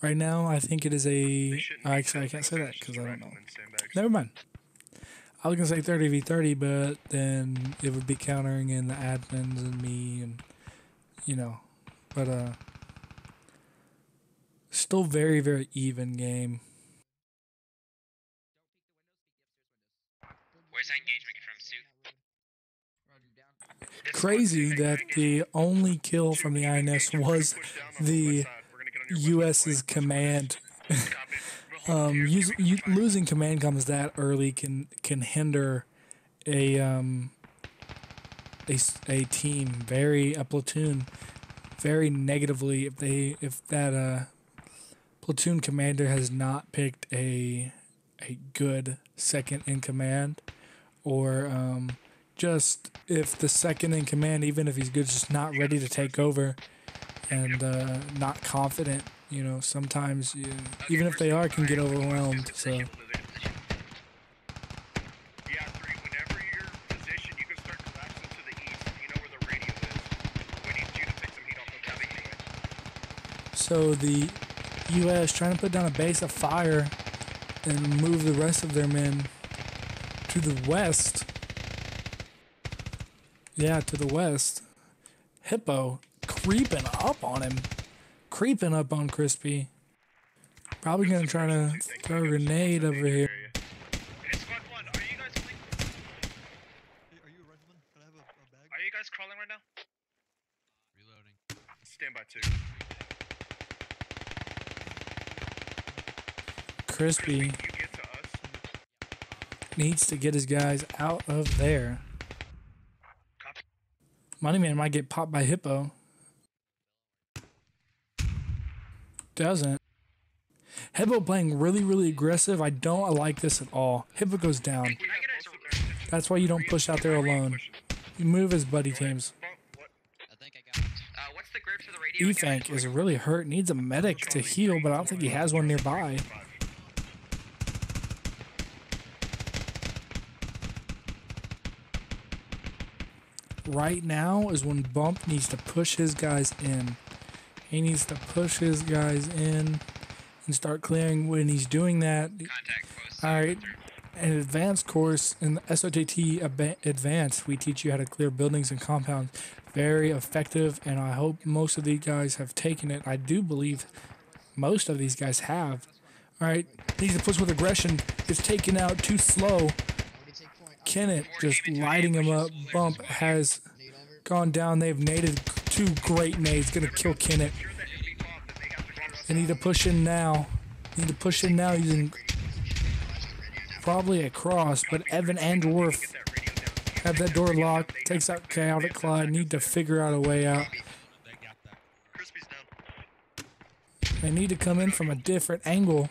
Speaker 2: Right now, I think it is actually, I can't say that because I don't know. Never mind. I was going to say 30v30, but then it would be countering in the admins and me and, but still very, very even game.
Speaker 6: Where's that engagement from, Suit?
Speaker 2: Crazy that the only kill from the INS was the US's command. Losing command comms that early can hinder a a team, a platoon, very negatively if that platoon commander has not picked a good second in command, or just if the second in command, even if he's good, just not ready to take over and not confident. You know, sometimes even if they are, can get overwhelmed. So.
Speaker 22: Yeah, 3, whenever you're positioned, you can start collapsing to the east. You know where the radio is. We need you to pick some heat off the cabin anyway.
Speaker 2: So the U.S. trying to put down a base of fire and move the rest of their men to the west. Yeah, to the west. Hippo creeping up on him. Creeping up on Crispy. Probably gonna try to throw a grenade over here.
Speaker 1: Hey, Squad 1, are you guys playing?
Speaker 20: Are you a rifleman? Can I have a bag?
Speaker 1: Are you guys crawling right now?
Speaker 20: Reloading.
Speaker 22: Stand by 2.
Speaker 2: Crispy needs to get his guys out of there. Moneyman might get popped by Hippo. Doesn't. Hippo playing really aggressive. I don't like this at all. Hippo goes down. That's why you don't push out there alone. You move as buddy teams.
Speaker 16: What's the grip to the radio?
Speaker 2: E-Fank is really hurt. Needs a medic to heal, but I don't think he has one nearby. Right now is when Bump needs to push his guys in. He needs to push his guys in and start clearing. When he's doing that, alright, an advanced course in the SOTT Advanced, we teach you how to clear buildings and compounds. Very effective, and I hope most of these guys have taken it. I do believe most of these guys have. Alright, needs to push with aggression. It's taken out too slow. Kenneth just lighting him up. Bump has gone down. They've naded 2 great nades. Gonna kill Kenneth. They need to push in now. Need to push in now using probably a cross, but Evan and Dwarf have that door locked. Takes out Chaotic Clyde. Need to figure out a way out. They need to come in from a different angle.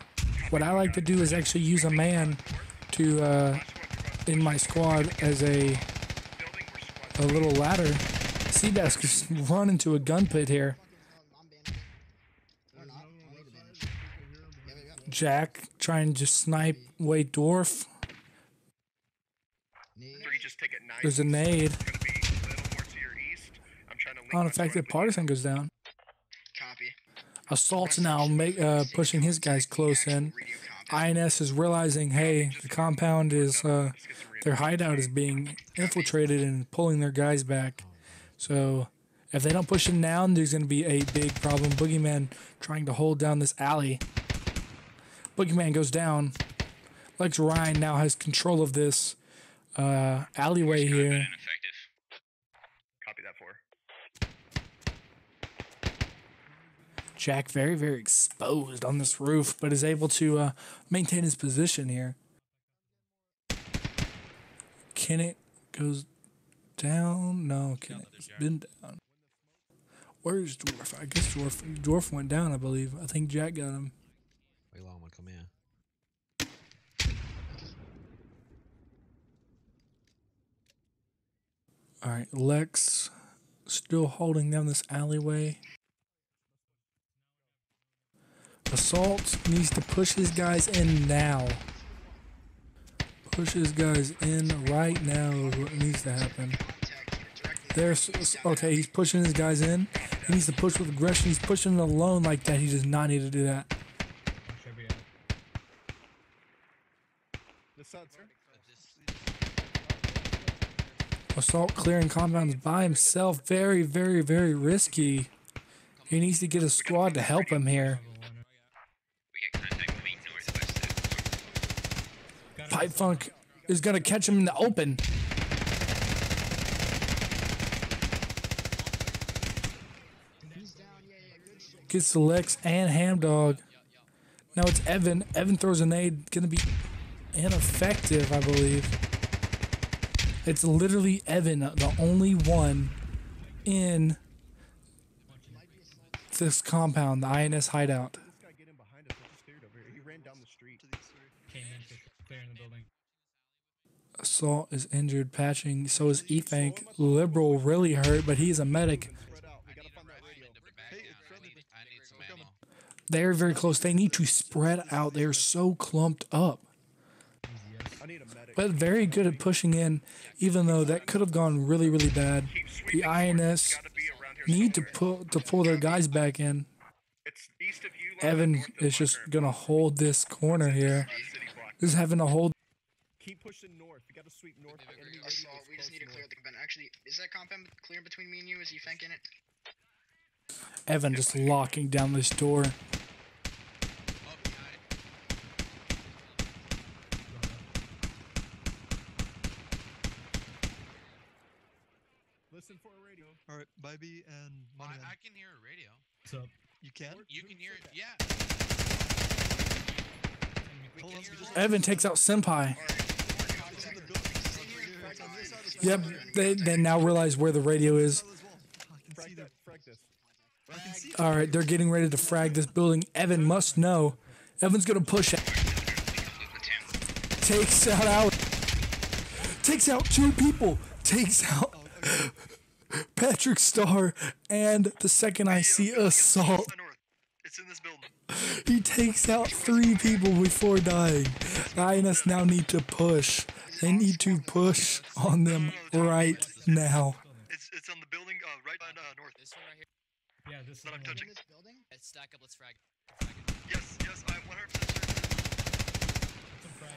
Speaker 2: What I like to do is actually use a man to in my squad as a little ladder. Seabass just run into a gun pit here. Jack trying to snipe Wade Dwarf. There's a nade. Unaffected Partisan goes down. Assault's now pushing his guys close in. INS is realizing, hey, the compound is, their hideout is being infiltrated and pulling their guys back. So if they don't push in now, there's going to be a big problem. Boogeyman trying to hold down this alley. Boogeyman goes down. Lex Ryan now has control of this alleyway here.
Speaker 22: Copy that 4.
Speaker 2: Jack very exposed on this roof, but is able to maintain his position here. Kenneth goes down. No, Kenneth's been down. Where's Dwarf? I guess Dwarf went down, I believe. I think Jack got him.
Speaker 21: Wait, Llama, come here.
Speaker 2: Alright, Lex still holding down this alleyway. Assault needs to push his guys in now. Push his guys in right now is what needs to happen. Okay, he's pushing his guys in. He needs to push with aggression. He's pushing alone like that. He does not need to do that. Assault clearing compounds by himself. Very risky. He needs to get a squad to help him here. Pipe Funk is going to catch him in the open. Gets the Lex and Hamdog. Now it's Evan. Evan throws a nade. Going to be ineffective, I believe. It's literally Evan, the only one in this compound, the INS hideout.
Speaker 12: This guy get in behind us. I just scared over here. He ran down the street.
Speaker 18: Came in to clear in the building.
Speaker 2: Assault is injured, patching. So is Efank. Liberal really hurt, but he's a medic. They're very close. They need to spread out. They're so clumped up. But very good at pushing in, even though that could have gone really, really bad. The INS need to pull their guys back in. Evan is just gonna hold this corner here. Just having to hold.
Speaker 12: Keep pushing north. We gotta sweep north.
Speaker 16: Assault, we just need to clear the compound. Actually, is that compound clear between me and you? Is he thinking it?
Speaker 2: Evan just locking down this door.
Speaker 12: Listen for a radio.
Speaker 20: All right, Bybee and Money.
Speaker 7: I can hear a radio.
Speaker 20: What's up? You can?
Speaker 7: You can hear it, yeah.
Speaker 2: Evan takes out Senpai. Yep, they now realize where the radio is. Alright, they're getting ready to frag this building. Evan must know. Evan's gonna push it. Takes out 2 people. Takes out Patrick Starr and the second I see Assault.
Speaker 20: It's in this building.
Speaker 2: He takes out 3 people before dying. The INS now need to push. They need to push on them right now.
Speaker 20: It's on the building right north.
Speaker 19: This one right here.
Speaker 18: Yeah, this
Speaker 20: that I'm touching.
Speaker 19: Let's stack up. Let's frag.
Speaker 20: Yes, I'm 100%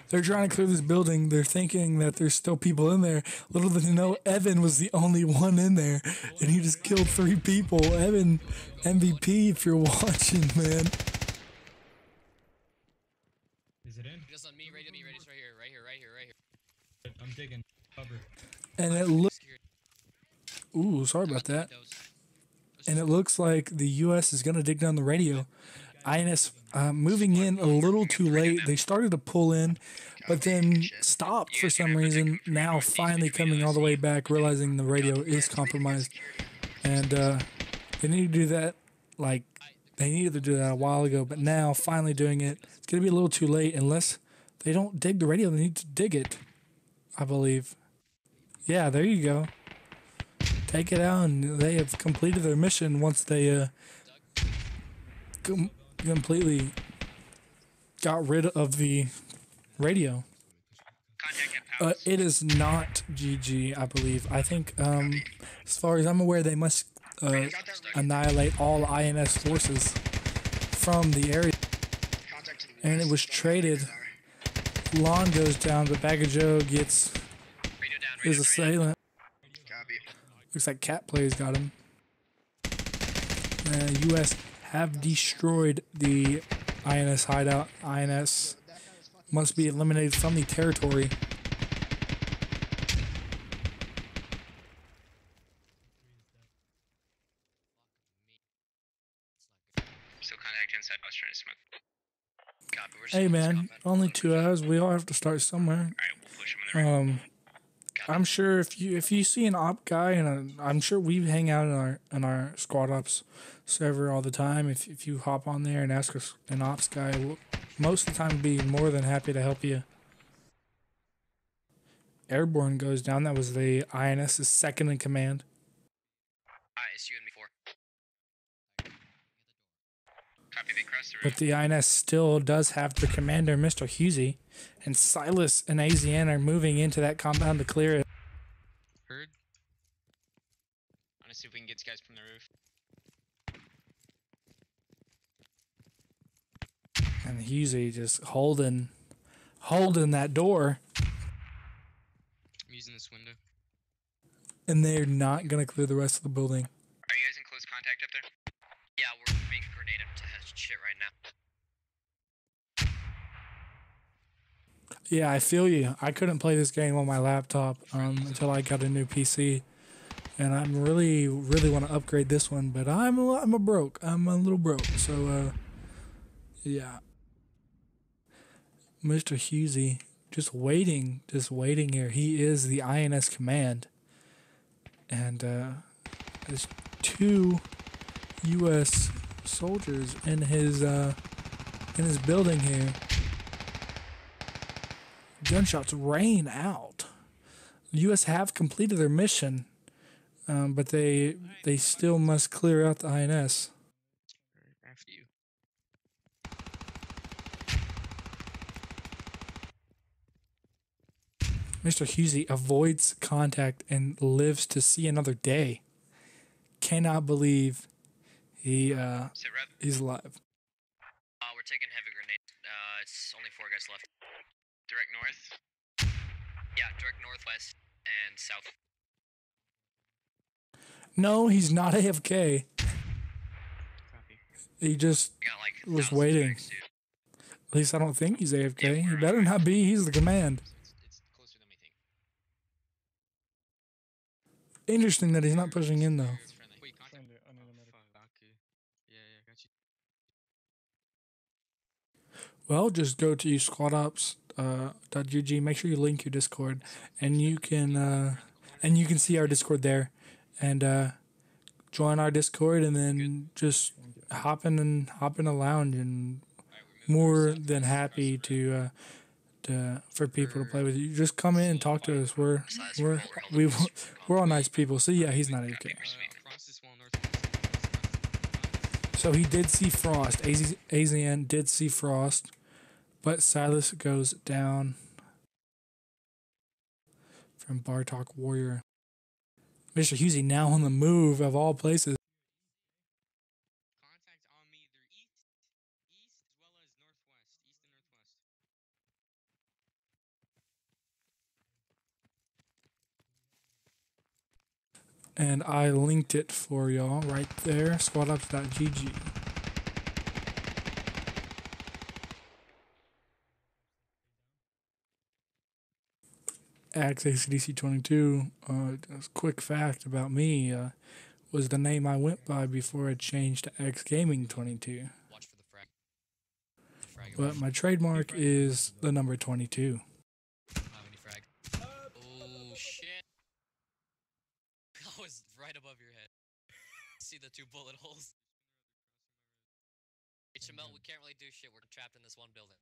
Speaker 2: They're trying to clear this building. They're thinking that there's still people in there. Little did they know, Evan was the only one in there, and he just killed 3 people. Evan, MVP, if you're watching, man.
Speaker 18: Is it in?
Speaker 19: Just on me, ready to me, ready. It's right here, right here, right here, right here.
Speaker 18: I'm digging. Cover.
Speaker 2: And it looks. Ooh, sorry about that. And it looks like the U.S. is gonna dig down the radio. INS moving in a little too late. They started to pull in, but then stopped for some reason. Now finally coming all the way back, realizing the radio is compromised. And they need to do that, like, they needed to do that a while ago, but now finally doing it. It's going to be a little too late unless they don't dig the radio. They need to dig it, I believe. Yeah, there you go. Take it out, and they have completed their mission once they completely got rid of the radio. It is not GG, I believe. I think, as far as I'm aware, they must annihilate all INS forces from the area. And it was traded. Lawn goes down, but Bag of Joe gets his assailant. Looks like Cat Play's got him. U.S. have destroyed the INS hideout. INS must be eliminated from the territory.
Speaker 6: Still contact inside bus trying to smoke.
Speaker 2: Hey man, only 2 hours. We all have to start somewhere. I'm sure if you see an op guy, and I'm sure we hang out in our squad ops server all the time. If you hop on there and ask us an ops guy, we'll most of the time be more than happy to help you. Airborne goes down. That was the INS's second in command.
Speaker 6: It's you and me 4. Copy, they crossed the road.
Speaker 2: But the INS still does have their commander, Mr. Husey, and Silas and AZN are moving into that compound to clear it.
Speaker 6: Heard. I want to see if we can get these guys from the roof.
Speaker 2: And Husey just holding that door.
Speaker 6: I'm using this window.
Speaker 2: And they're not going to clear the rest of the building.
Speaker 6: Are you guys in close contact up there?
Speaker 19: Yeah, we're making a grenade up to shit right now.
Speaker 2: Yeah, I feel you. I couldn't play this game on my laptop until I got a new PC. And I really want to upgrade this one, but I'm a little broke. So, yeah. Mr. Husey just waiting here. He is the INS command, and there's 2 U.S. soldiers in his building here. Gunshots rain out. The U.S. have completed their mission, but they still must clear out the INS.
Speaker 3: After you.
Speaker 2: Mr. Husey avoids contact and lives to see another day. Cannot believe he's alive.
Speaker 19: We're taking heavy grenade. It's only 4 guys left.
Speaker 6: Direct north?
Speaker 19: Yeah, direct northwest and south.
Speaker 2: No, he's not AFK. He just was waiting. At least I don't think he's AFK. He better not be. He's the command.
Speaker 6: It's closer than we think.
Speaker 2: Interesting that he's not pushing in though. Well, just go to squadops.gg. Make sure you link your Discord, and you can see our Discord there, and join our Discord, and then just hop in a lounge, and more than happy to for people to play with you. Just come in and talk to us. We're all nice people. So yeah, he's not AFK. So he did see Frost. AZN did see Frost, but Silas goes down from Bartok Warrior. Mr. Husey now on the move of all places. And I linked it for y'all right there, squadops.gg. AxeGaming22, quick fact about me, was the name I went by before I changed to AxeGaming22. But my trademark is the number 22.
Speaker 19: Oh shit! That was right above your head. See the 2 bullet holes. HML, we can't really do shit. We're trapped in this one building.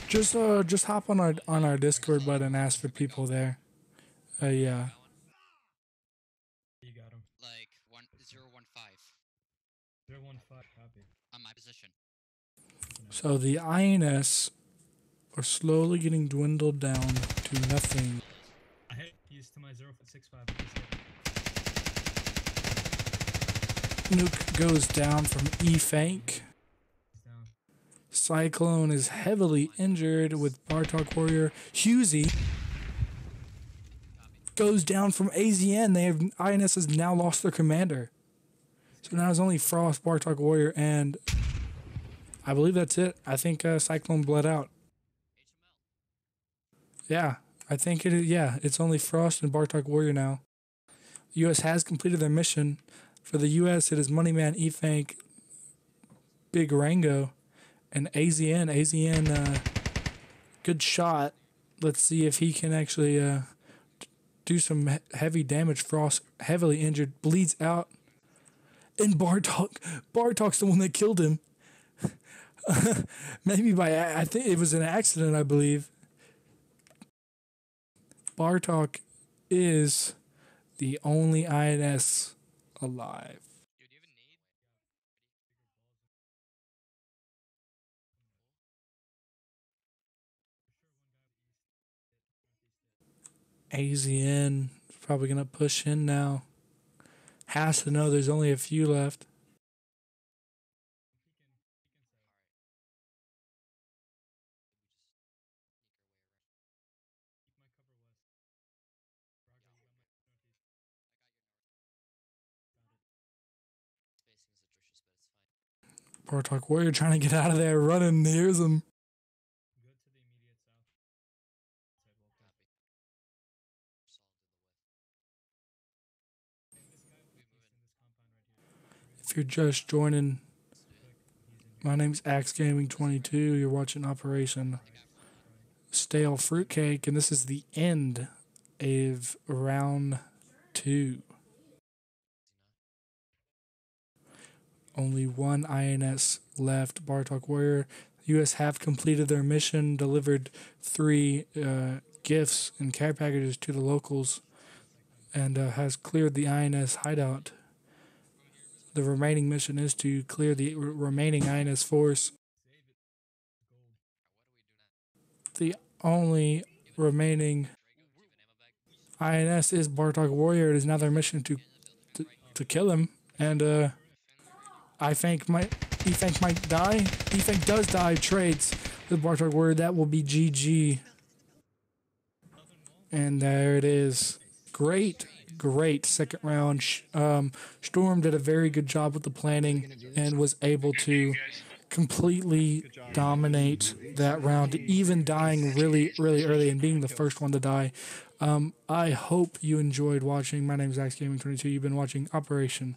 Speaker 2: Just hop on our Discord button and ask for people there. Yeah.
Speaker 7: You got him.
Speaker 19: Like 1015.
Speaker 7: 015, copy.
Speaker 19: On my position.
Speaker 2: So the INS are slowly getting dwindled down to nothing.
Speaker 7: I hit he's to my 0.65.
Speaker 2: Nuke goes down from E-Fank. Cyclone is heavily injured with Bartok Warrior. Husey goes down from AZN. INS has now lost their commander. So now it's only Frost, Bartok Warrior, and I believe that's it. I think Cyclone bled out. Yeah, I think it is. Yeah, it's only Frost and Bartok Warrior now. The U.S. has completed their mission. For the U.S., it is Moneyman, E-Fank, Big Rango, and AZN. AZN, good shot. Let's see if he can actually do some heavy damage. Frost, heavily injured, bleeds out. And Bartok's the one that killed him. Maybe I think it was an accident, I believe. Bartok is the only INS alive. AZN is probably going to push in now. Has to know there's only a few left. Bartok Warrior trying to get out of there, running, hears him. If you're just joining, My name's AxeGaming22. You're watching Operation Stale Fruitcake, and this is the end of round 2. Only one INS left. Bartok Warrior. The U.S. have completed their mission, delivered 3 gifts and care packages to the locals, and has cleared the INS hideout. The remaining mission is to clear the remaining INS force. The only remaining INS is Bartok Warrior. It is now their mission to kill him. And E-Fank might die. E-Fank does die. Trades with Bartok Warrior. That will be GG. And there it is. Great second round. Storm did a very good job with the planning and was able to completely dominate that round, even dying really early and being the first one to die. I hope you enjoyed watching. My name is AxeGaming22. You've been watching Operation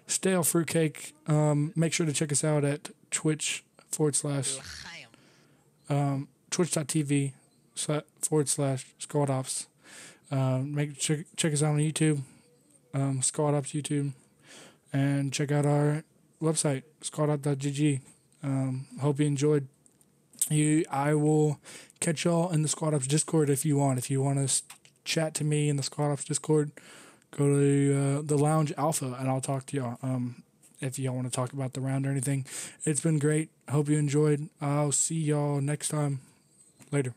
Speaker 2: Stale Fruitcake. Make sure to check us out at Twitch twitch.tv/squadops. Check us out on YouTube, Squad Ops YouTube, and check out our website, squadops.gg. Hope you enjoyed. I will catch y'all in the Squad Ops Discord if you want. If you want to chat to me in the Squad Ops Discord, go to the Lounge Alpha, and I'll talk to y'all. If y'all want to talk about the round or anything. It's been great. Hope you enjoyed. I'll see y'all next time. Later.